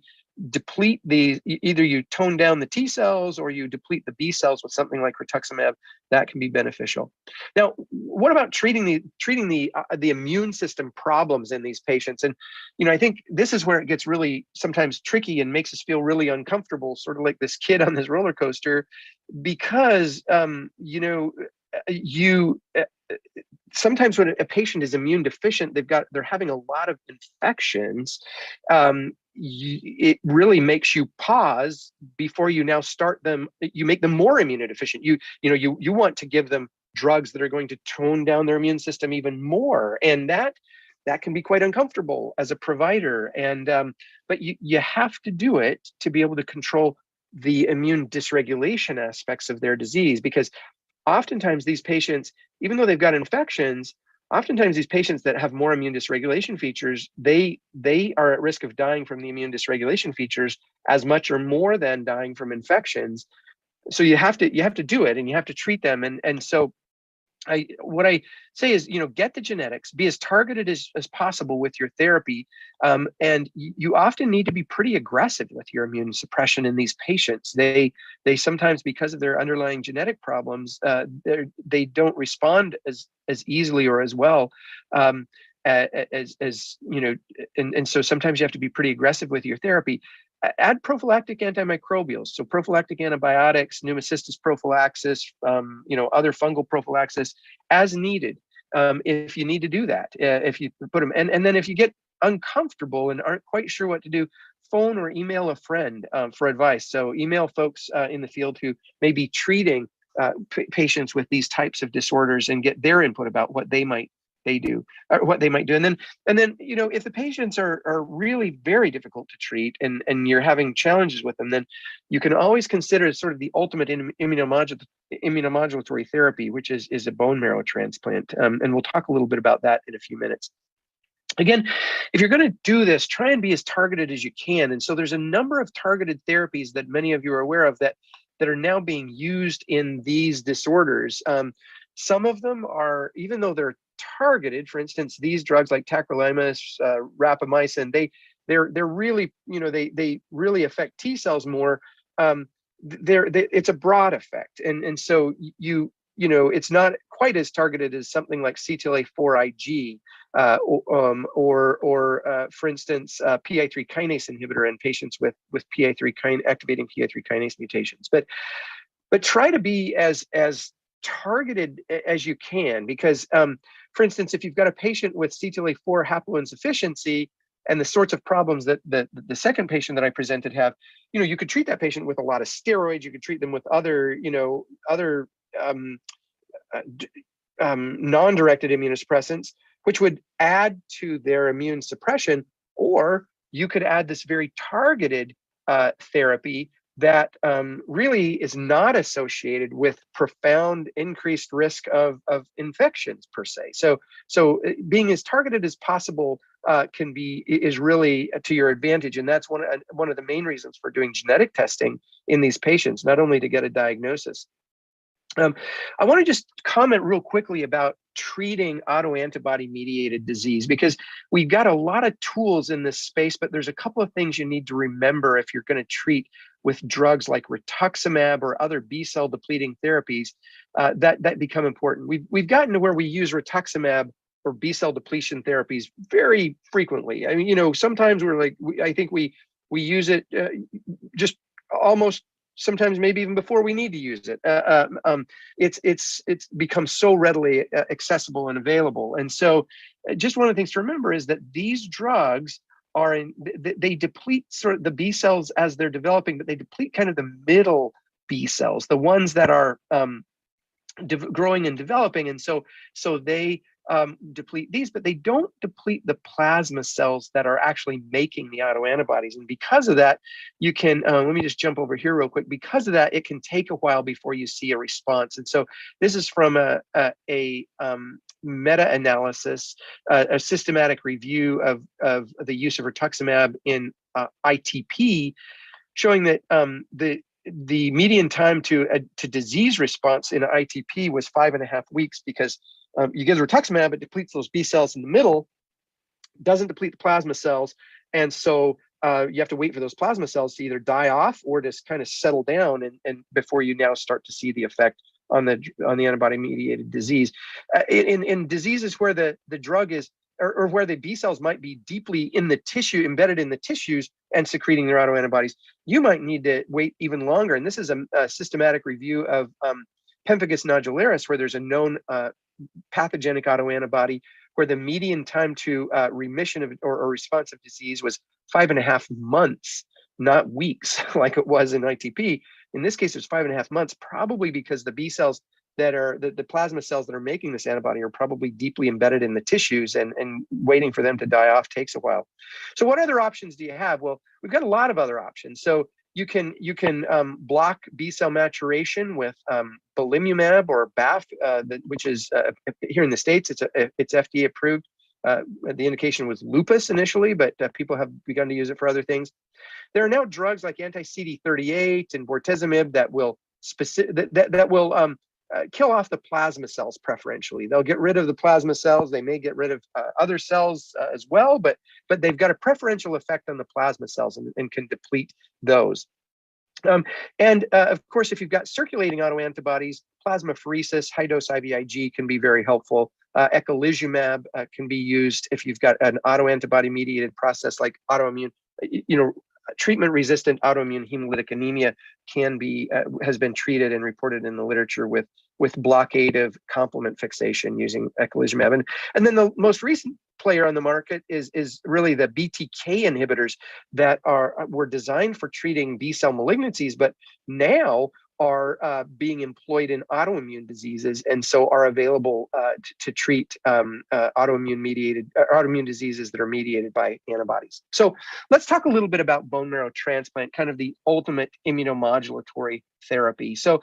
deplete either you tone down the T cells or you deplete the B cells with something like rituximab, that can be beneficial. Now, what about treating the immune system problems in these patients? And I think this is where it gets really sometimes tricky and makes us feel really uncomfortable, sort of like this kid on this roller coaster, because sometimes when a patient is immune deficient, they're having a lot of infections. It really makes you pause before you now start them. You make them more immunodeficient. You want to give them drugs that are going to tone down their immune system even more, and that can be quite uncomfortable as a provider. And but you have to do it to be able to control the immune dysregulation aspects of their disease, because oftentimes these patients, even though they've got infections, oftentimes these patients that have more immune dysregulation features, they are at risk of dying from the immune dysregulation features as much or more than dying from infections. So you have to do it, and you have to treat them. And so what I say is, get the genetics, be as targeted as possible with your therapy. And you often need to be pretty aggressive with your immune suppression in these patients. They sometimes, because of their underlying genetic problems, they don't respond as easily or as well. And so sometimes you have to be pretty aggressive with your therapy. Add prophylactic antimicrobials, so prophylactic antibiotics, pneumocystis prophylaxis, other fungal prophylaxis as needed. If you need to do that, if you put them, and then if you get uncomfortable and aren't quite sure what to do, phone or email a friend for advice. So email folks in the field who may be treating patients with these types of disorders and get their input about what they might do, or what they might do. And then, if the patients are really very difficult to treat and you're having challenges with them, then you can always consider sort of the ultimate immunomodulatory therapy, which is a bone marrow transplant. And we'll talk a little bit about that in a few minutes. Again, if you're going to do this, try and be as targeted as you can. And so there's a number of targeted therapies that many of you are aware of that are now being used in these disorders. Some of them are, even though they're targeted, for instance, these drugs like tacrolimus, rapamycin, they're really, they really affect T cells more. It's a broad effect, and so it's not quite as targeted as something like CTLA-4 Ig, or for instance, PI3 kinase inhibitor in patients with activating PI3 kinase mutations. But try to be as targeted as you can, because for instance, if you've got a patient with CTLA-4 haploinsufficiency and the sorts of problems that the second patient that I presented have, you could treat that patient with a lot of steroids. You could treat them with other non-directed immunosuppressants, which would add to their immune suppression, or you could add this very targeted therapy that really is not associated with profound increased risk of infections per se. So being as targeted as possible is really to your advantage, and that's one of the main reasons for doing genetic testing in these patients, not only to get a diagnosis. I want to just comment real quickly about treating autoantibody mediated disease, because we've got a lot of tools in this space, but there's a couple of things you need to remember if you're going to treat with drugs like rituximab or other B-cell depleting therapies that become important. We've gotten to where we use rituximab or B-cell depletion therapies very frequently. I mean, sometimes I think we use it just almost sometimes maybe even before we need to use it. It's become so readily accessible and available. And so just one of the things to remember is that these drugs they deplete sort of the B cells as they're developing, but they deplete kind of the middle B cells, the ones that are growing and developing. And so they deplete these, but they don't deplete the plasma cells that are actually making the autoantibodies. And because of that, you can, let me just jump over here real quick. Because of that, it can take a while before you see a response. And so this is from a meta-analysis, a systematic review of the use of rituximab in ITP, showing that the median time to disease response in ITP was 5.5 weeks, because you give rituximab, it depletes those B cells in the middle, doesn't deplete the plasma cells, and so you have to wait for those plasma cells to either die off or to kind of settle down, and before you now start to see the effect on the antibody-mediated disease. In diseases where the drug is, or where the B cells might be deeply in the tissue, embedded in the tissues and secreting their autoantibodies, you might need to wait even longer. And this is a systematic review of pemphigus nodularis, where there's a known pathogenic autoantibody, where the median time to remission of or response of disease was 5.5 months, not weeks like it was in ITP. In this case, it's 5.5 months, probably because the B cells that are the plasma cells that are making this antibody are probably deeply embedded in the tissues, and waiting for them to die off takes a while. So what other options do you have? Well, we've got a lot of other options. So you can block B cell maturation with belimumab or BAF, which is here in the States, it's FDA approved. The indication was lupus initially, but people have begun to use it for other things. There are now drugs like anti-CD38 and bortezomib that will kill off the plasma cells preferentially. They'll get rid of the plasma cells. They may get rid of other cells as well, but they've got a preferential effect on the plasma cells and can deplete those. Of course, if you've got circulating autoantibodies, plasmapheresis, high-dose IVIG can be very helpful. Eculizumab can be used if you've got an autoantibody-mediated process like autoimmune, treatment-resistant autoimmune hemolytic anemia can be has been treated and reported in the literature with blockade of complement fixation using eculizumab. And then the most recent player on the market is really the BTK inhibitors that were designed for treating B-cell malignancies, but now are being employed in autoimmune diseases, and so are available to treat autoimmune diseases that are mediated by antibodies. So let's talk a little bit about bone marrow transplant, kind of the ultimate immunomodulatory therapy. So,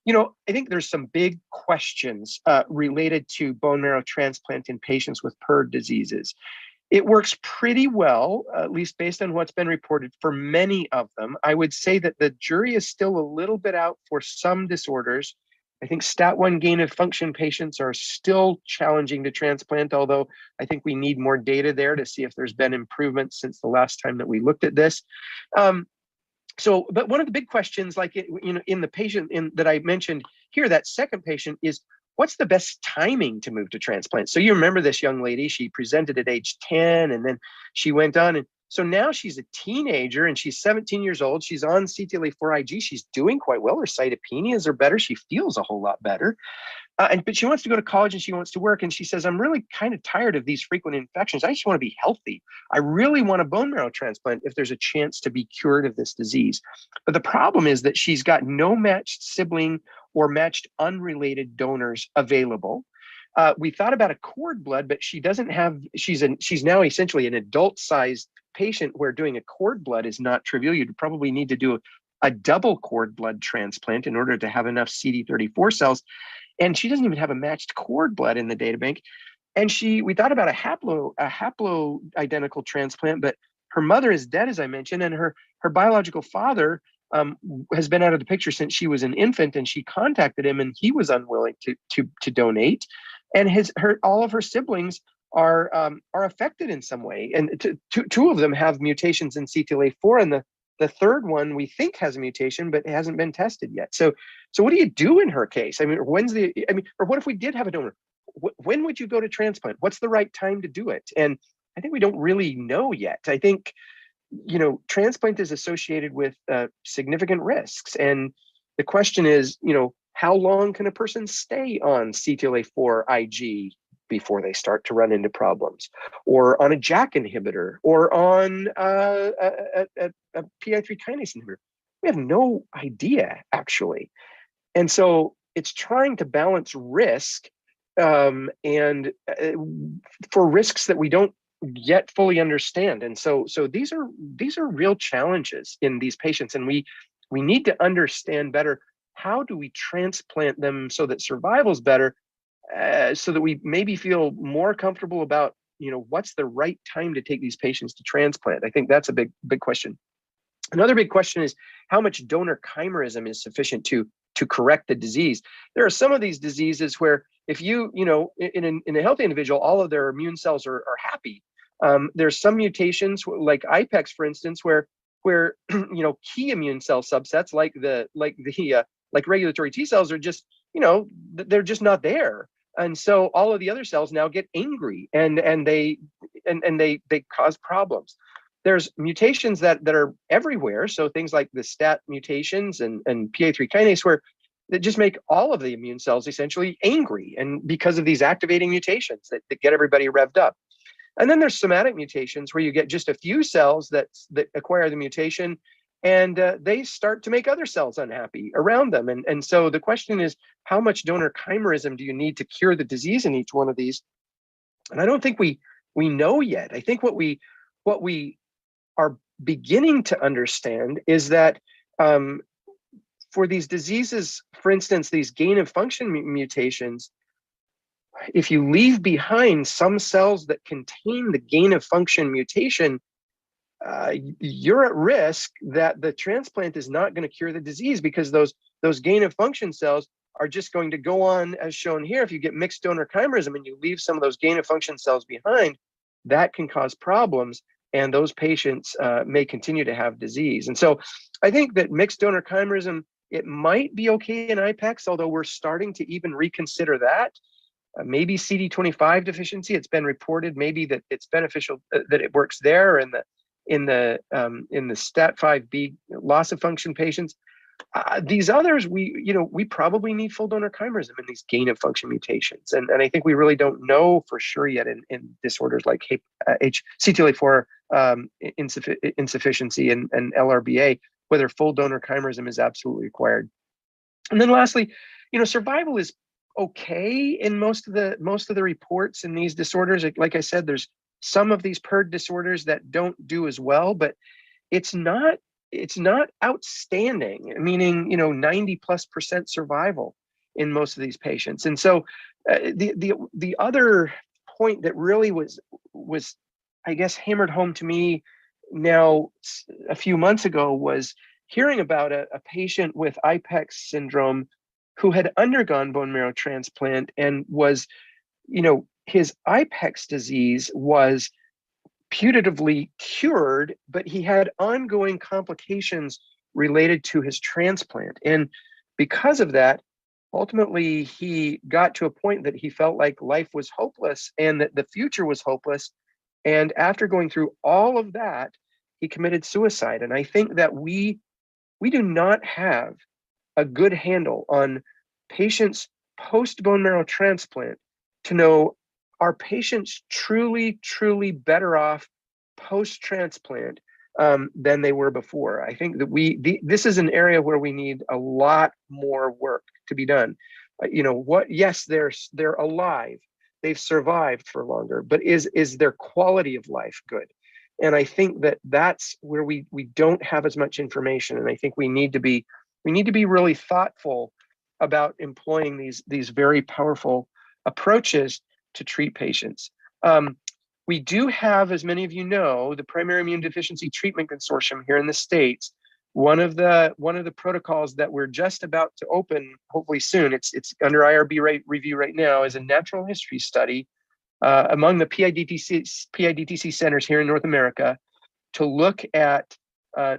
I think there's some big questions related to bone marrow transplant in patients with PERD diseases. It works pretty well, at least based on what's been reported for many of them. I would say that the jury is still a little bit out for some disorders. I think STAT1 gain of function patients are still challenging to transplant, although I think we need more data there to see if there's been improvement since the last time that we looked at this. But one of the big questions, like in the patient that I mentioned here, that second patient, is what's the best timing to move to transplant? So you remember this young lady, she presented at age 10 and then she went on. And so now she's a teenager and she's 17 years old. She's on CTLA-4 IG. She's doing quite well. Her cytopenias are better. She feels a whole lot better. But she wants to go to college and she wants to work. And she says, I'm really kind of tired of these frequent infections. I just want to be healthy. I really want a bone marrow transplant if there's a chance to be cured of this disease. But the problem is that she's got no matched sibling or matched unrelated donors available. We thought about a cord blood, but she doesn't have, she's now essentially an adult-sized patient where doing a cord blood is not trivial. You'd probably need to do a double cord blood transplant in order to have enough CD34 cells. And she doesn't even have a matched cord blood in the data bank. And we thought about a haplo-identical transplant, but her mother is dead, as I mentioned, and her biological father has been out of the picture since she was an infant, and she contacted him and he was unwilling to donate. And all of her siblings are affected in some way. And two of them have mutations in CTLA-4, and the third one we think has a mutation, but it hasn't been tested yet. So what do you do in her case? I mean, or what if we did have a donor? When would you go to transplant? What's the right time to do it? And I think we don't really know yet. I think, transplant is associated with significant risks. And the question is, how long can a person stay on CTLA-4 IG before they start to run into problems, or on a JAK inhibitor, or on a PI3 kinase inhibitor? We have no idea, actually. And so it's trying to balance risk and for risks that we don't yet fully understand. And so these are real challenges in these patients, and we need to understand better, how do we transplant them so that survival is better, so that we maybe feel more comfortable about, what's the right time to take these patients to transplant. I think that's a big question. Another big question is how much donor chimerism is sufficient to correct the disease. There are some of these diseases where if in a healthy individual, all of their immune cells are happy. There's some mutations like Ipex, for instance, where key immune cell subsets like regulatory T cells are just, they're just not there. And so all of the other cells now get angry and they cause problems. There's mutations that are everywhere. So things like the STAT mutations and PI3 kinase, where that just make all of the immune cells essentially angry, and because of these activating mutations that get everybody revved up. And then there's somatic mutations where you get just a few cells that acquire the mutation, and they start to make other cells unhappy around them. And so the question is, how much donor chimerism do you need to cure the disease in each one of these? And I don't think we know yet. I think what we are beginning to understand is that for these diseases, for instance, these gain of function mutations, if you leave behind some cells that contain the gain of function mutation, you're at risk that the transplant is not going to cure the disease, because those gain of function cells are just going to go on as shown here. If you get mixed donor chimerism and you leave some of those gain of function cells behind, that can cause problems, and those patients may continue to have disease. And so I think that mixed donor chimerism, it might be okay in Ipex, although we're starting to even reconsider that. Maybe CD25 deficiency, it's been reported maybe that it's beneficial, that it works there in the STAT5B loss of function patients. These others, we probably need full donor chimerism in these gain of function mutations, and I think we really don't know for sure yet in disorders like CTLA4 insufficiency and LRBA whether full donor chimerism is absolutely required. And then lastly, survival is okay in most of the reports in these disorders. Like I said, there's some of these PERD disorders that don't do as well, but it's not outstanding, meaning 90+% survival in most of these patients. And so the other point that really was I guess hammered home to me now a few months ago was hearing about a patient with Ipex syndrome who had undergone bone marrow transplant and was, his Ipex disease was putatively cured, but he had ongoing complications related to his transplant. And because of that, ultimately, he got to a point that he felt like life was hopeless and that the future was hopeless. And after going through all of that, he committed suicide. And I think that we do not have a good handle on patients post bone marrow transplant to know, are patients truly better off post transplant than they were before? I think that this is an area where we need a lot more work to be done. Yes, they're alive, they've survived for longer, but is their quality of life good? And I think that that's where we don't have as much information, and I think we need to be really thoughtful about employing these very powerful approaches to treat patients. We do have, as many of you know, the Primary Immune Deficiency Treatment Consortium here in the States. One of the protocols that we're just about to open, hopefully soon, it's under IRB review right now, is a natural history study among the PIDTC centers here in North America to look at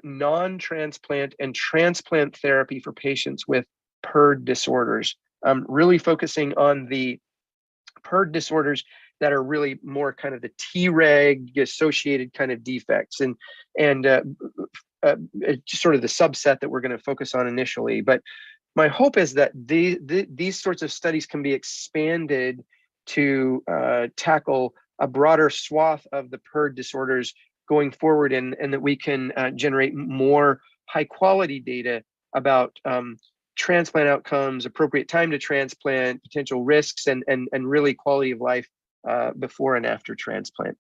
non-transplant and transplant therapy for patients with PERD disorders, really focusing on the PERD disorders that are really more kind of the Treg associated kind of defects and sort of the subset that we're going to focus on initially. But my hope is that these sorts of studies can be expanded to tackle a broader swath of the PERD disorders going forward, and that we can generate more high quality data about transplant outcomes, appropriate time to transplant, potential risks, and really quality of life before and after transplant.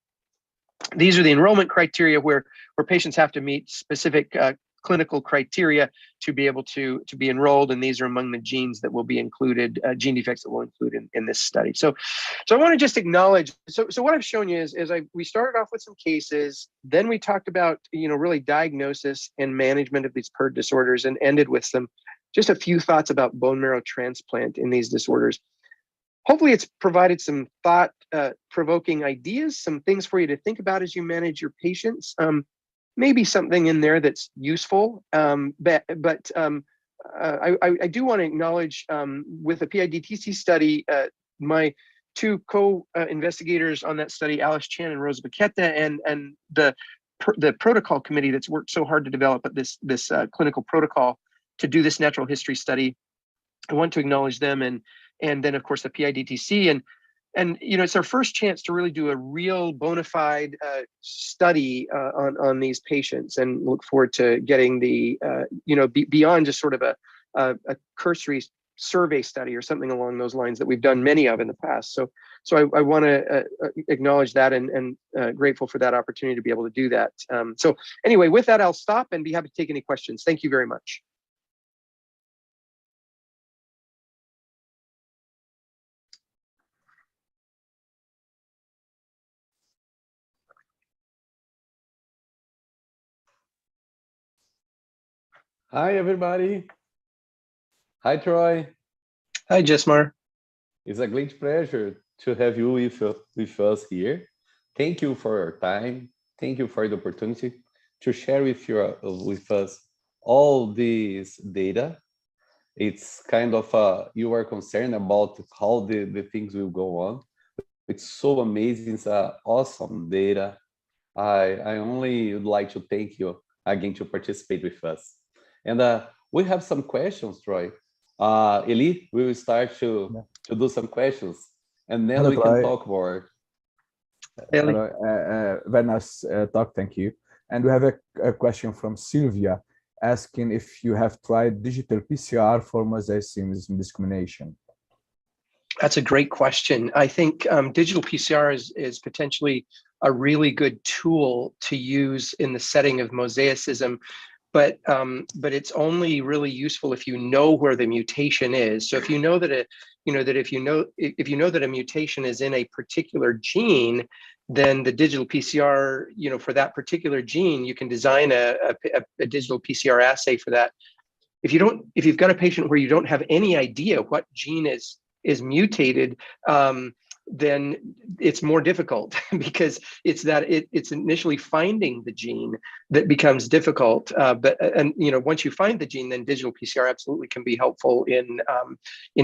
These are the enrollment criteria where patients have to meet specific clinical criteria to be able to be enrolled, and these are among the genes that will be included, gene defects that will include in this study. So I want to just acknowledge, so what I've shown you is we started off with some cases, then we talked about really diagnosis and management of these PERD disorders, and ended with just a few thoughts about bone marrow transplant in these disorders. Hopefully it's provided some thought-provoking ideas, some things for you to think about as you manage your patients. Maybe something in there that's useful, but I do want to acknowledge with the PIDTC study, my two co-investigators on that study, Alice Chan and Rosa Baqueta, and the protocol committee that's worked so hard to develop this clinical protocol to do this natural history study. I want to acknowledge them, and then of course the PIDTC, and it's our first chance to really do a real bona fide study on these patients, and look forward to getting the beyond just sort of a cursory survey study or something along those lines that we've done many of in the past. So I want to acknowledge that, and grateful for that opportunity to be able to do that. So anyway, with that, I'll stop and be happy to take any questions. Thank you very much. Hi, everybody. Hi, Troy. Hi, Jesmar. It's a great pleasure to have you with us here. Thank you for your time. Thank you for the opportunity to share with us all this data. It's kind of you are concerned about how the things will go on. It's so amazing. It's awesome data. I only would like to thank you again to participate with us. And we have some questions, Troy. Eli, we will start to do some questions, and then Hello, we can Troy. talk more. Eli. Very nice talk, thank you. And we have a question from Sylvia asking if you have tried digital PCR for mosaicism discrimination. That's a great question. I think digital PCR is potentially a really good tool to use in the setting of mosaicism, but it's only really useful if you know where the mutation is. So if you know that a mutation is in a particular gene, then the digital PCR, for that particular gene, you can design a digital PCR assay for that. If you've got a patient where you don't have any idea what gene is mutated, then it's more difficult because it's initially finding the gene that becomes difficult. But once you find the gene, then digital PCR absolutely can be helpful in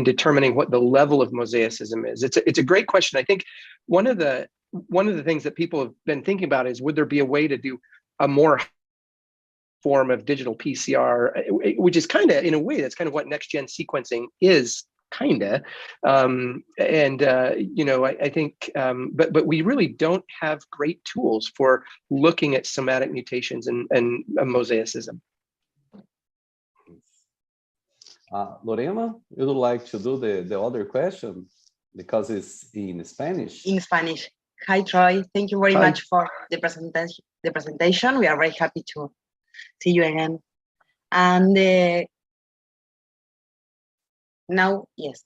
determining what the level of mosaicism is. It's a great question. I think one of the things that people have been thinking about is, would there be a way to do a more form of digital PCR, which is kind of, in a way, that's kind of what next-gen sequencing is. I think, but we really don't have great tools for looking at somatic mutations and mosaicism. Lorena, you would like to do the other question because it's in Spanish? In Spanish. Hi, Troy. Thank you very much for the presentation. We are very happy to see you again. And now, yes,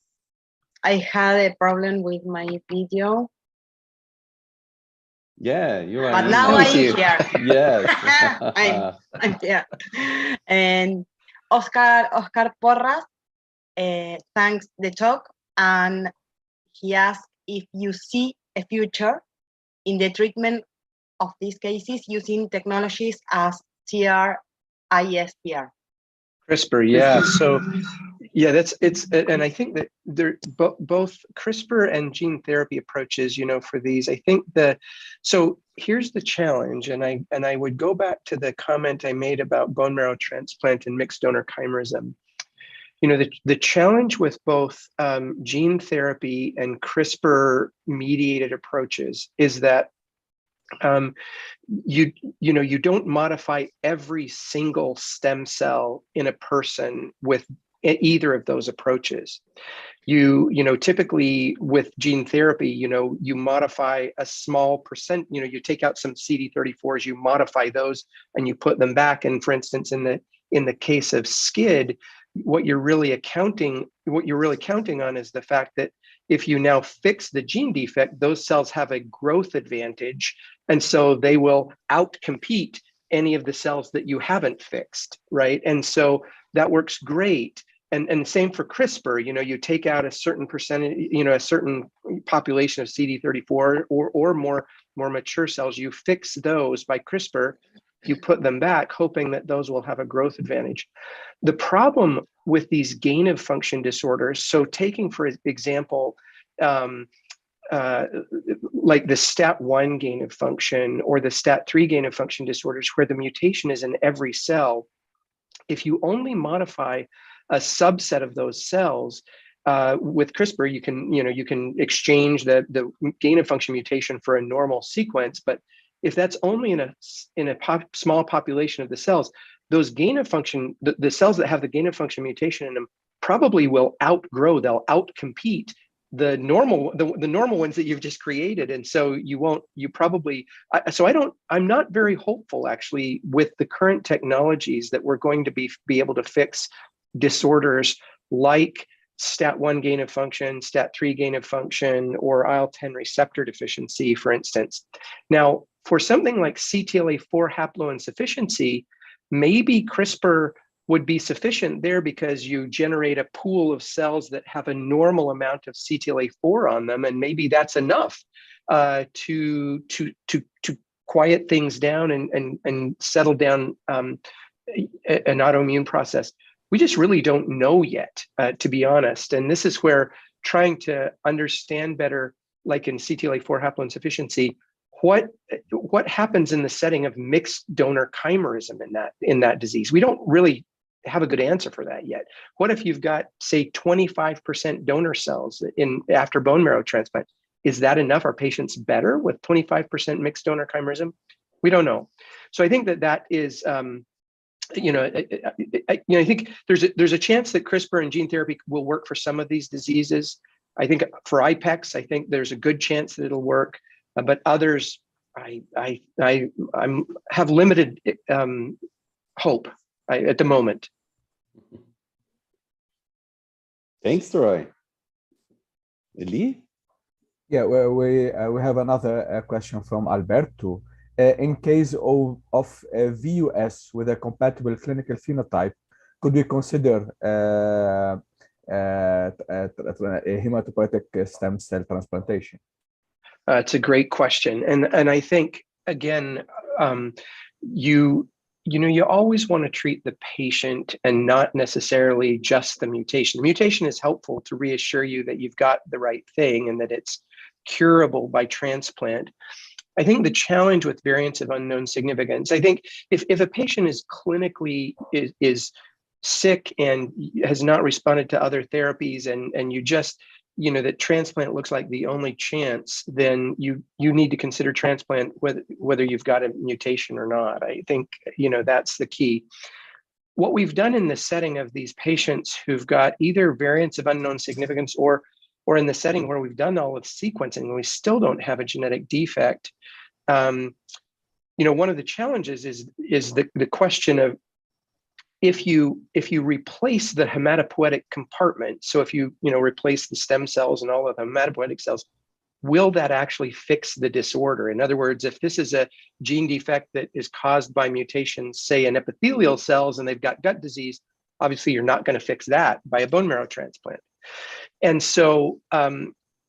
I had a problem with my video. Yeah, you are. But now I'm here. Yes. I'm here. And Oscar Porras, thanks the talk, and he asked if you see a future in the treatment of these cases using technologies as CRISPR. CRISPR, yeah. So, yeah, and I think that there both CRISPR and gene therapy approaches, for these. I think so here's the challenge, and I would go back to the comment I made about bone marrow transplant and mixed donor chimerism. The challenge with both gene therapy and CRISPR mediated approaches is that you don't modify every single stem cell in a person with either of those approaches. Typically with gene therapy, you modify a small percent, you take out some CD34s, you modify those and you put them back. And for instance, in the case of SCID, what you're really counting on is the fact that if you now fix the gene defect, those cells have a growth advantage. And so they will outcompete any of the cells that you haven't fixed, right? And so that works great. And same for CRISPR, you take out a certain percentage, a certain population of CD34 or more mature cells, you fix those by CRISPR, you put them back, hoping that those will have a growth advantage. The problem with these gain of function disorders, so taking, for example, like the STAT1 gain of function or the STAT3 gain of function disorders, where the mutation is in every cell, if you only modify a subset of those cells, with CRISPR, you can exchange the gain of function mutation for a normal sequence, but if that's only in a small population of the cells, those gain of function, the cells that have the gain of function mutation in them probably will outgrow, they'll outcompete the normal ones that you've just created. And so I'm not very hopeful actually with the current technologies that we're going to be able to fix disorders like STAT1 gain of function, STAT3 gain of function, or IL-10 receptor deficiency, for instance. Now, for something like CTLA4 haploinsufficiency, maybe CRISPR would be sufficient there because you generate a pool of cells that have a normal amount of CTLA-4 on them, and maybe that's enough to quiet things down and settle down an autoimmune process. We just really don't know yet, to be honest. And this is where trying to understand better, like in CTLA-4 haploinsufficiency, what happens in the setting of mixed donor chimerism in that disease? We don't really have a good answer for that yet. What if you've got, say, 25% donor cells after bone marrow transplant? Is that enough? Are patients better with 25% mixed donor chimerism? We don't know. So I think that is, I think there's a chance that CRISPR and gene therapy will work for some of these diseases. I think for Ipex, I think there's a good chance that it'll work, but others, I have limited hope at the moment. Thanks, Troy. Eli? Yeah, well, we have another question from Alberto. In case of VUS with a compatible clinical phenotype, could we consider a hematopoietic stem cell transplantation? It's a great question, and I think again, you always want to treat the patient and not necessarily just the mutation. The mutation is helpful to reassure you that you've got the right thing and that it's curable by transplant. I think the challenge with variants of unknown significance, I think if a patient is clinically is sick and has not responded to other therapies and you just, that transplant looks like the only chance, then you need to consider transplant whether you've got a mutation or not. I think, that's the key. What we've done in the setting of these patients who've got either variants of unknown significance or in the setting where we've done all of sequencing and we still don't have a genetic defect, one of the challenges is the question of if you replace the hematopoietic compartment, so if you replace the stem cells and all of the hematopoietic cells, will that actually fix the disorder? In other words, if this is a gene defect that is caused by mutations, say in epithelial cells, and they've got gut disease, obviously you're not going to fix that by a bone marrow transplant. And so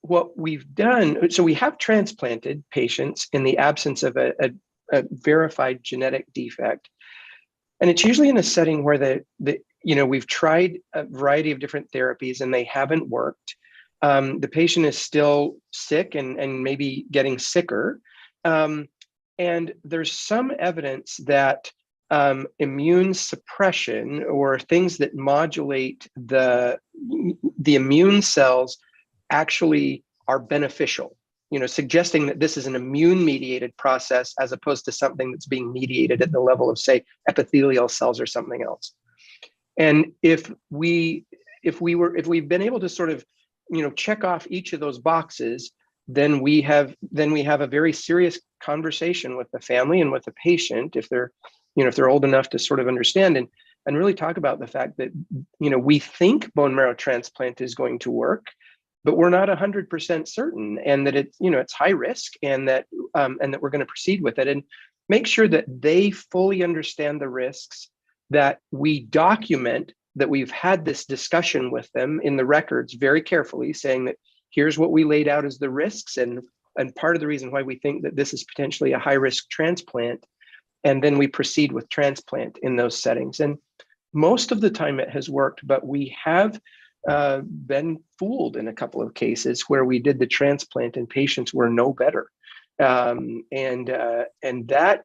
what we've done, so we have transplanted patients in the absence of a verified genetic defect. And it's usually in a setting where we've tried a variety of different therapies and they haven't worked. The patient is still sick and maybe getting sicker. And there's some evidence that immune suppression or things that modulate the immune cells actually are beneficial, suggesting that this is an immune-mediated process as opposed to something that's being mediated at the level of, say, epithelial cells or something else. And if we've been able to sort of, check off each of those boxes, then we have a very serious conversation with the family and with the patient if they're old enough to sort of understand and really talk about the fact that, we think bone marrow transplant is going to work, but we're not 100% certain, and that it's high risk, and that we're going to proceed with it, and make sure that they fully understand the risks, that we document that we've had this discussion with them in the records very carefully, saying that here's what we laid out as the risks, and part of the reason why we think that this is potentially a high risk transplant, and then we proceed with transplant in those settings. And most of the time it has worked, but we have been fooled in a couple of cases where we did the transplant and patients were no better. And that,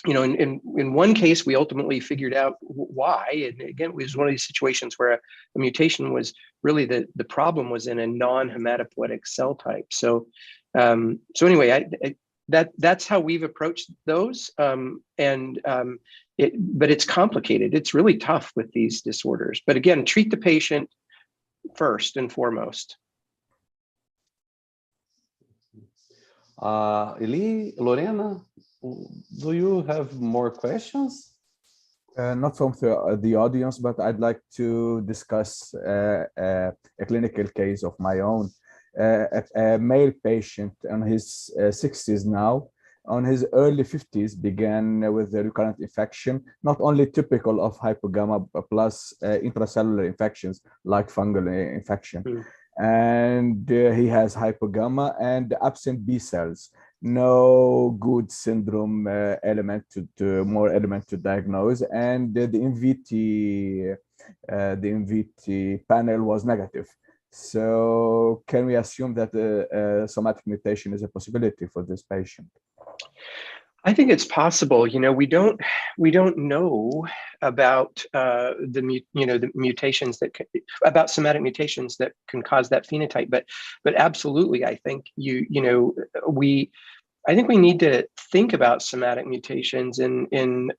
in one case, we ultimately figured out why. And again, it was one of these situations where a mutation was really the problem was in a non-hematopoietic cell type. So anyway, that's how we've approached those. But it's complicated. It's really tough with these disorders. But again, treat the patient first and foremost. Eli, Lorena, do you have more questions? Not from the audience, but I'd like to discuss a clinical case of my own. A male patient in his 60s now, on his early 50s, began with the recurrent infection, not only typical of hypogamma plus intracellular infections like fungal infection. And he has hypogamma and absent B cells. No good syndrome element more element to diagnose, and the MVT panel was negative. So can we assume that somatic mutation is a possibility for this patient? I think it's possible. You know, we don't know about the mutations about somatic mutations that can cause that phenotype, but absolutely, I think I think we need to think about somatic mutations in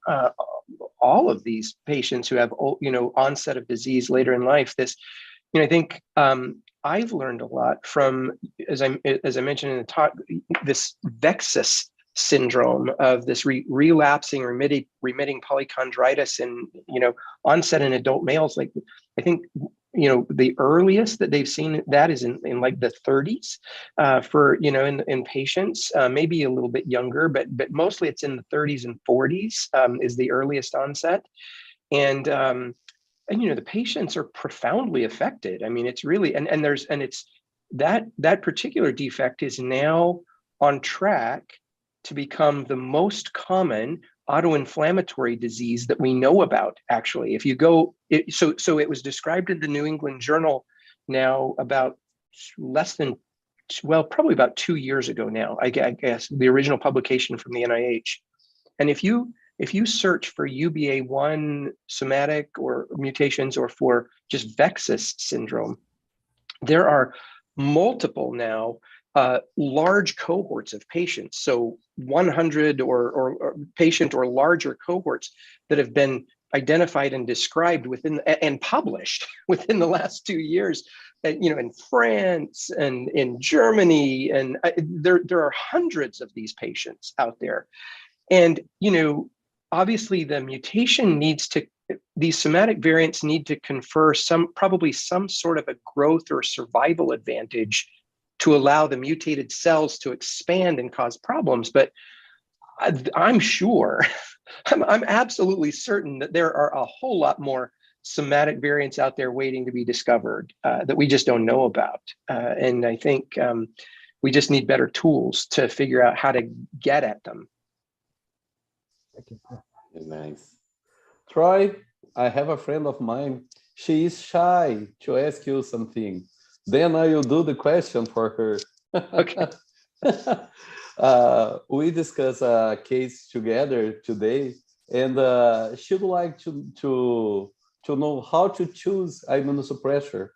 all of these patients who have onset of disease later in life. I think I've learned a lot from, as I mentioned in the talk, this VEXAS syndrome of this relapsing remitting polychondritis in onset in adult males. Like, I think the earliest that they've seen that is in like the 30s for in patients, maybe a little bit younger, but mostly it's in the 30s and 40s is the earliest onset. And the patients are profoundly affected. I mean, it's really, and it's that particular defect is now on track to become the most common autoinflammatory disease that we know about. Actually, if you go, so it was described in the New England Journal now about probably about 2 years ago now, I guess, the original publication from the NIH. And if you search for UBA1 somatic or mutations, or for just VEXAS syndrome, there are multiple now large cohorts of patients. So 100 or patient or larger cohorts that have been identified and described and published within the last 2 years, in France and in Germany, and there are hundreds of these patients out there. And obviously the mutation these somatic variants need to confer probably some sort of a growth or survival advantage to allow the mutated cells to expand and cause problems. But I'm sure, I'm absolutely certain that there are a whole lot more somatic variants out there waiting to be discovered that we just don't know about. And I think we just need better tools to figure out how to get at them. Nice. Troy, I have a friend of mine. She is shy to ask you something. Then I will do the question for her. Okay. We discussed a case together today, and she'd like to know how to choose immunosuppressor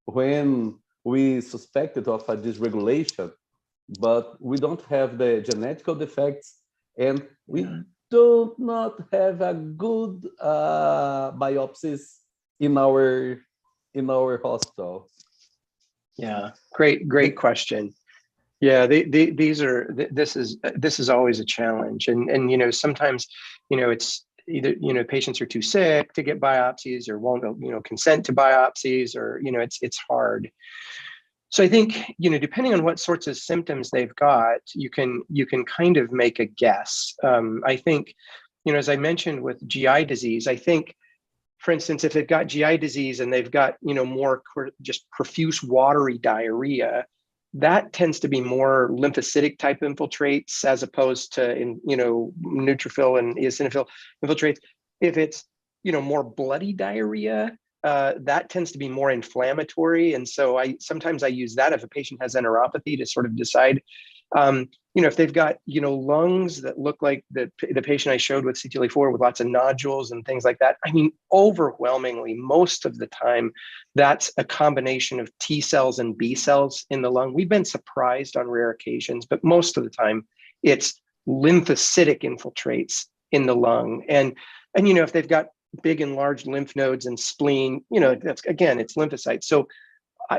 when we suspected of a dysregulation, but we don't have the genetic defects, and we do not have a good biopsies in our hospital. Yeah, great question. Yeah, this is always a challenge, and sometimes it's either patients are too sick to get biopsies, or won't consent to biopsies, or it's hard. So I think depending on what sorts of symptoms they've got, you can kind of make a guess. I think as I mentioned with GI disease, I think, for instance, if they've got GI disease and they've got more just profuse watery diarrhea, that tends to be more lymphocytic type infiltrates as opposed to neutrophil and eosinophil infiltrates. If it's more bloody diarrhea, that tends to be more inflammatory, and so sometimes I use that if a patient has enteropathy to sort of decide. If they've got lungs that look like the patient I showed with CTLA-4 with lots of nodules and things like that, I mean, overwhelmingly, most of the time, that's a combination of T cells and B cells in the lung. We've been surprised on rare occasions, but most of the time, it's lymphocytic infiltrates in the lung. And if they've got big enlarged lymph nodes and spleen, that's, again, it's lymphocytes. So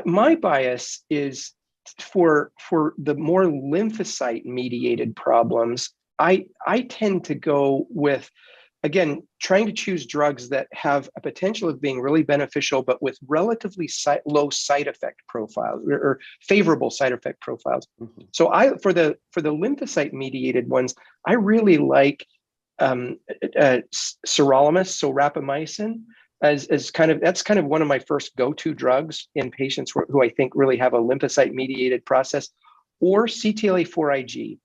my bias is for the more lymphocyte mediated problems, I tend to go with again, trying to choose drugs that have a potential of being really beneficial, but with relatively low side effect profiles or favorable side effect profiles. Mm-hmm. So for the lymphocyte mediated ones, I really like sirolimus, so rapamycin, as that's kind of one of my first go-to drugs in patients who I think really have a lymphocyte mediated process, or CTLA-4 Ig,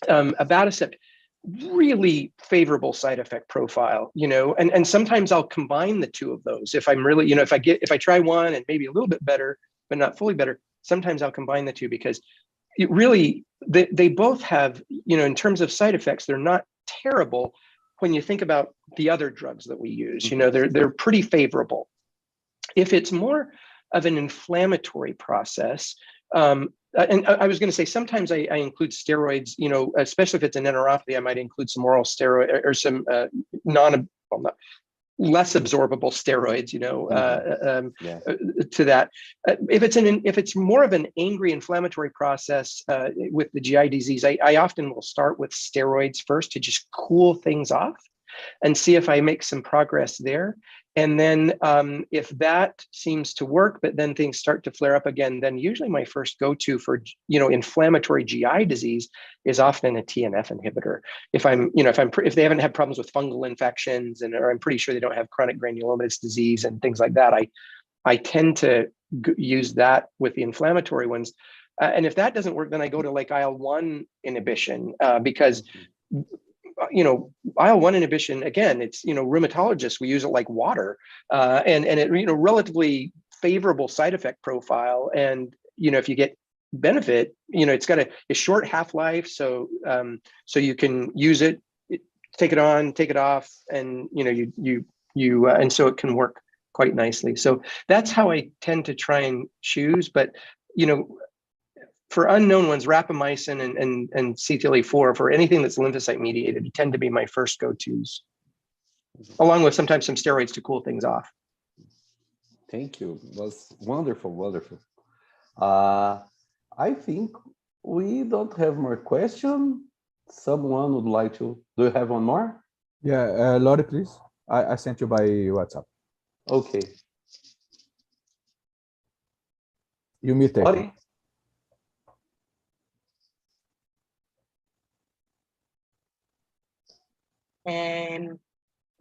abatacept. Really favorable side effect profile, and sometimes I'll combine the two of those. If I'm really, if I try one and maybe a little bit better, but not fully better, sometimes I'll combine the two, because it really, they both have, in terms of side effects, they're not terrible when you think about the other drugs that we use. They're pretty favorable. If it's more of an inflammatory process, and I was going to say, sometimes I include steroids, especially if it's an enteropathy, I might include some oral steroid or some less absorbable steroids, to that. If it's more of an angry inflammatory process with the GI disease, I often will start with steroids first to just cool things off and see if I make some progress there. And then if that seems to work, but then things start to flare up again, then usually my first go-to for, inflammatory GI disease is often a TNF inhibitor. If they haven't had problems with fungal infections, or I'm pretty sure they don't have chronic granulomatous disease and things like that, I tend to use that with the inflammatory ones. And if that doesn't work, then I go to like IL-1 inhibition, because IL-1 inhibition, again, it's, rheumatologists, we use it like water, and it, relatively favorable side effect profile. And, if you get benefit, it's got a short half-life. So you can use it, take it on, take it off, and, and so it can work quite nicely. So that's how I tend to try and choose. But, for unknown ones, rapamycin and CTLA-4, for anything that's lymphocyte mediated, tend to be my first go-tos, along with sometimes some steroids to cool things off. Thank you. It was wonderful, wonderful. I think we don't have more questions. Someone would like to. Do you have one more? Yeah, Lori, please. I sent you by WhatsApp. Okay. You muted. Lori?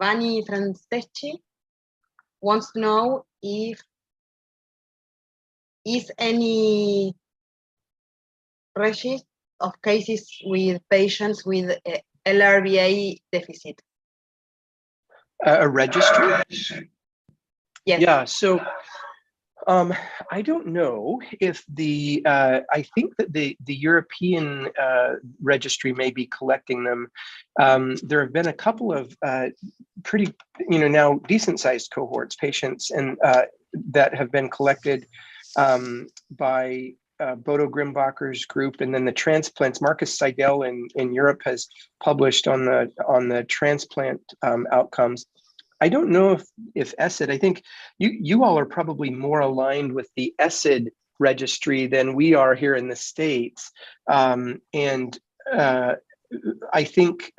Vani Franceschi wants to know if is any register of cases with patients with LRBA deficit. A registry? Yes. Yeah. So I don't know if I think that the European registry may be collecting them. There have been a couple of pretty, now decent sized cohorts, patients, and that have been collected by Bodo Grimbacher's group, and then the transplants. Marcus Seidel in Europe has published on the transplant outcomes. I don't know if ESID, I think you all are probably more aligned with the ESID registry than we are here in the States. And I think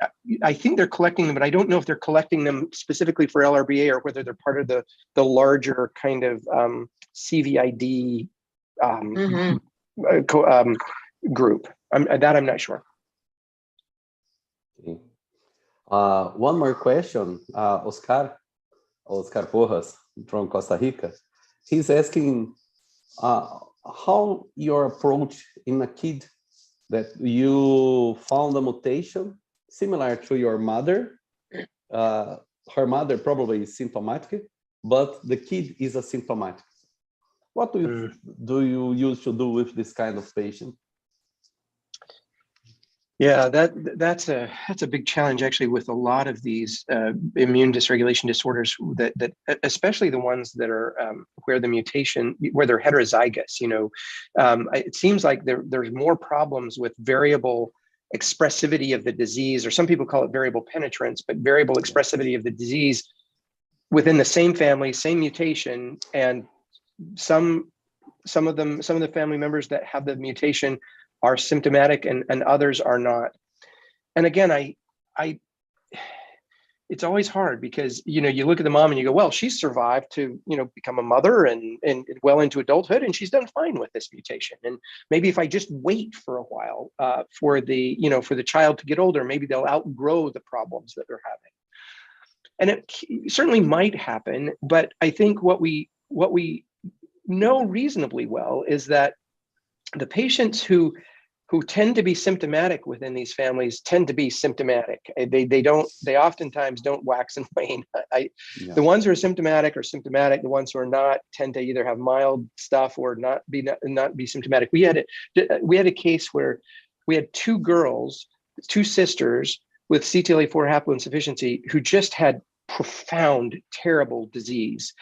they're collecting them, but I don't know if they're collecting them specifically for LRBA or whether they're part of the larger kind of CVID group. I'm not sure. Okay. One more question, Oscar Porras from Costa Rica. He's asking how your approach in a kid that you found a mutation similar to your mother. Her mother probably is symptomatic, but the kid is asymptomatic. What do you use to do with this kind of patient? Yeah, that's a big challenge actually with a lot of these immune dysregulation disorders, that especially the ones that are where the mutation, where they're heterozygous. It seems like there's more problems with variable expressivity of the disease, or some people call it variable penetrance, but variable expressivity of the disease within the same family, same mutation, and some of the family members that have the mutation are symptomatic and others are not. And again, it's always hard because, you know, you look at the mom and you go, well, she's survived to, you know, become a mother and well into adulthood, and she's done fine with this mutation. And maybe if I just wait for a while for the, you know, for the child to get older, maybe they'll outgrow the problems that they're having. And it certainly might happen, but I think what we know reasonably well is that the patients who tend to be symptomatic within these families tend to be symptomatic. They oftentimes don't wax and wane. The ones who are symptomatic. The ones who are not tend to either have mild stuff or not be symptomatic. We had a case where we had two girls, two sisters with CTLA-4 haploinsufficiency who just had profound, terrible disease.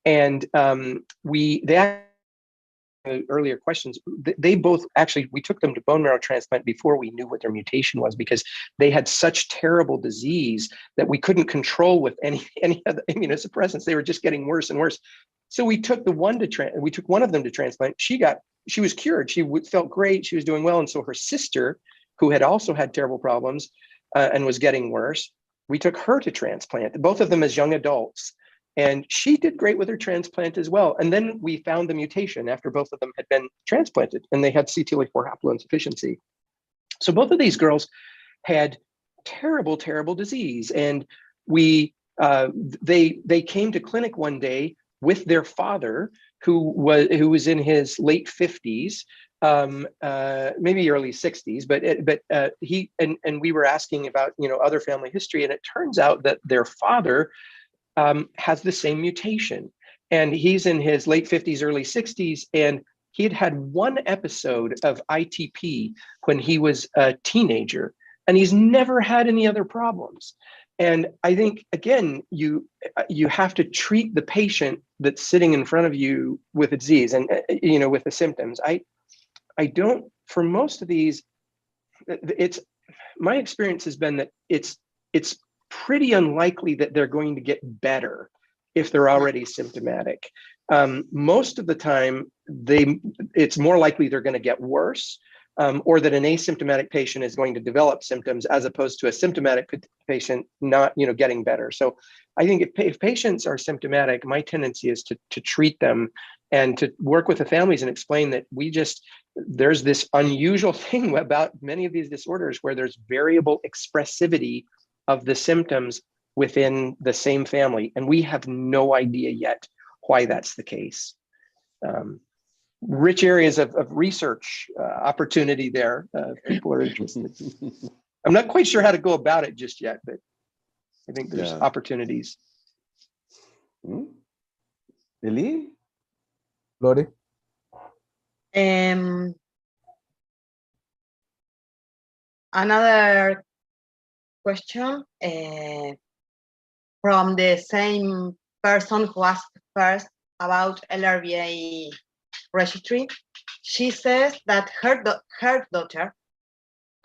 And they earlier questions, they both actually, we took them to bone marrow transplant before we knew what their mutation was, because they had such terrible disease that we couldn't control with any other immunosuppressants. They were just getting worse and worse. So we took one of them to transplant. She was cured. She felt great. She was doing well. And so her sister, who had also had terrible problems and was getting worse, we took her to transplant, both of them as young adults. And she did great with her transplant as well. And then we found the mutation after both of them had been transplanted, and they had CTLA-4 haploinsufficiency. So both of these girls had terrible, terrible disease. And they came to clinic one day with their father, who was in his late 50s, maybe early 60s, but we were asking about, you know, other family history, and it turns out that their father has the same mutation, and he's in his late 50s, early 60s, and he had one episode of ITP when he was a teenager, and he's never had any other problems. And I think, again, you have to treat the patient that's sitting in front of you with a disease and, you know, with the symptoms. I don't, for most of these, my experience has been that it's pretty unlikely that they're going to get better if they're already symptomatic. Most of the time, it's more likely they're going to get worse, or that an asymptomatic patient is going to develop symptoms as opposed to a symptomatic patient not, you know, getting better. So I think if patients are symptomatic, my tendency is to treat them and to work with the families and explain that there's this unusual thing about many of these disorders where there's variable expressivity of the symptoms within the same family. And we have no idea yet why that's the case. Rich areas of research opportunity there if people are interested. I'm not quite sure how to go about it just yet, but I think there's opportunities. Eli? Lori? Another question from the same person who asked first about LRBA registry. She says that her daughter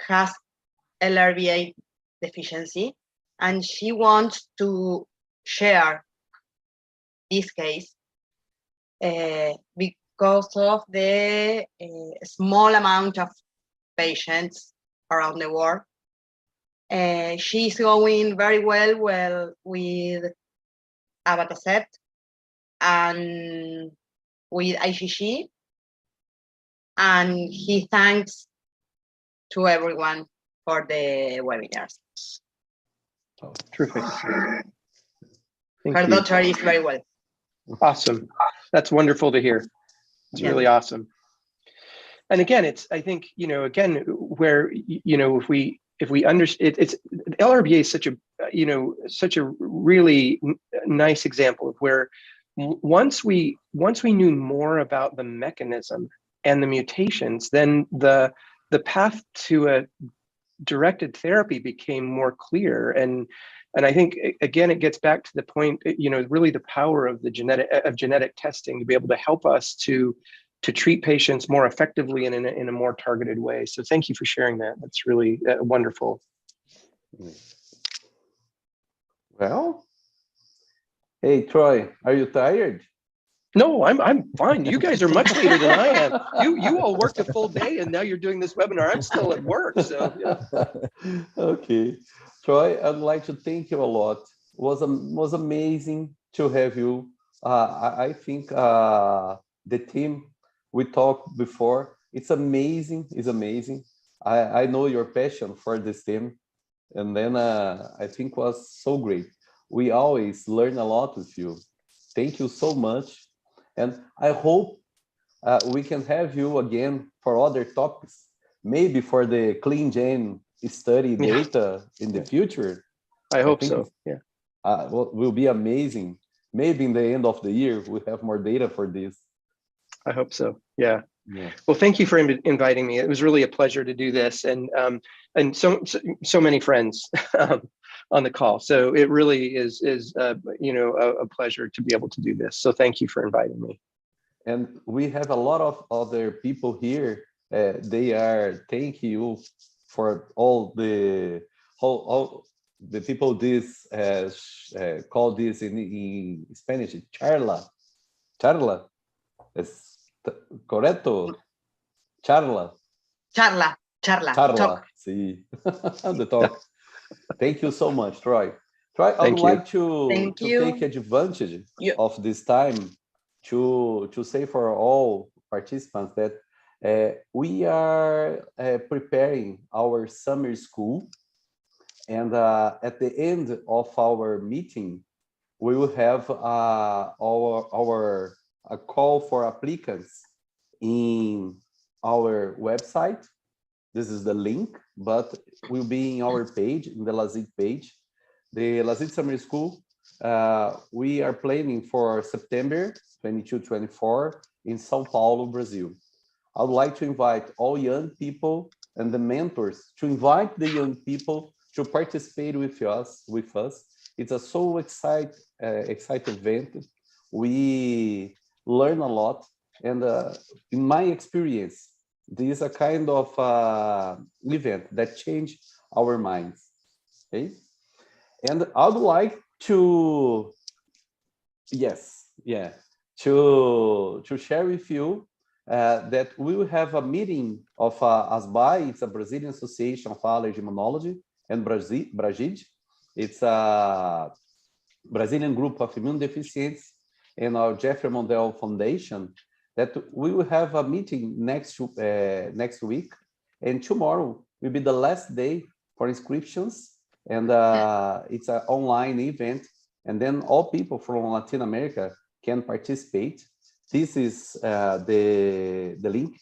has LRBA deficiency, and she wants to share this case because of the small amount of patients around the world. She's going very well with abatacept and with IgG, and he thanks to everyone for the webinars. Oh, terrific. Thank Her you. daughter is very well. Awesome. That's wonderful to hear. It's really awesome. And again, I think, you know, again, where, you know, if we understand, it's LRBA is such a really nice example of where once we knew more about the mechanism and the mutations, then the path to a directed therapy became more clear. And I think, again, it gets back to the point, you know, really the power of the genetic testing to be able to help us to treat patients more effectively and in a more targeted way. So thank you for sharing that. That's really wonderful. Well, hey, Troy, are you tired? No, I'm fine. You guys are much later than I am. You all worked a full day and now you're doing this webinar. I'm still at work. So yeah. Okay. Troy, I'd like to thank you a lot. Was amazing to have you. I think the team we talked before, it's amazing. It's amazing. I know your passion for this team. And then I think was so great. We always learn a lot with you. Thank you so much. And I hope we can have you again for other topics, maybe for the clean gen study data in the future. I hope so. Yeah. Will be amazing. Maybe in the end of the year, we'll have more data for this. I hope so. Yeah. Yeah. Well, thank you for inviting me. It was really a pleasure to do this, and so many friends on the call. So it really is you know, a pleasure to be able to do this. So thank you for inviting me. And we have a lot of other people here. They are thanking you for all the people this call this in Spanish charla. Es correcto. Charla. Talk. Sí. The talk. Thank you so much, Troy. Troy, I would like to take advantage of this time to say for all participants that we are preparing our summer school, and at the end of our meeting, we will have a call for applicants in our website. This is the link, but will be in our page, in the LASIT page. The LASIT Summer School, we are planning for September 22-24 in São Paulo, Brazil. I would like to invite all young people and the mentors to invite the young people to participate with us. It's a so exciting event. We learn a lot, and in my experience, this is a kind of event that changed our minds. Okay, and I would like to to share with you that we will have a meeting of ASBAI. It's a Brazilian Association of Allergy Immunology, and BRAGID. It's a Brazilian group of immune deficients, and our Jeffrey Mondale Foundation, that we will have a meeting next week, and tomorrow will be the last day for inscriptions, and it's an online event, and then all people from Latin America can participate. This is the link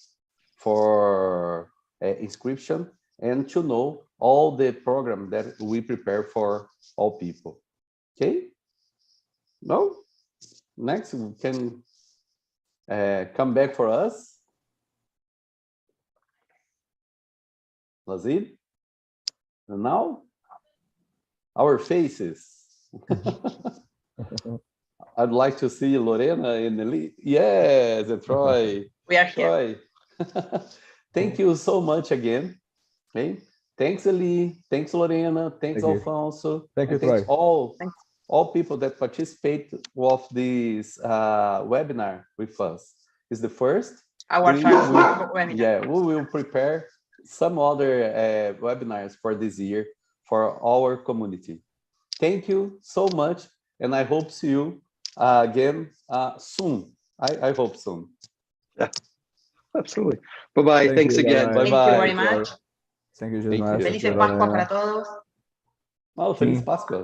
for inscription and to know all the program that we prepare for all people. Okay? No? Next, we can come back for us. Lazid? And now, our faces. I'd like to see Lorena and Eli. Yes, Troy. We are here. Troy. Thank you so much again. Okay. Thanks, Eli. Thanks, Lorena. Thanks, Alfonso. Thank you, thanks Troy. all people that participate with this webinar with us. It's the first. Our first webinar. Yeah, we will prepare some other webinars for this year for our community. Thank you so much, and I hope to see you again soon. I hope soon. Yeah, absolutely. Bye-bye. Thanks again. Bye-bye. Thank you very much. Thank you, Gismar. Felices Pascuas para todos. Oh, Feliz Páscoa.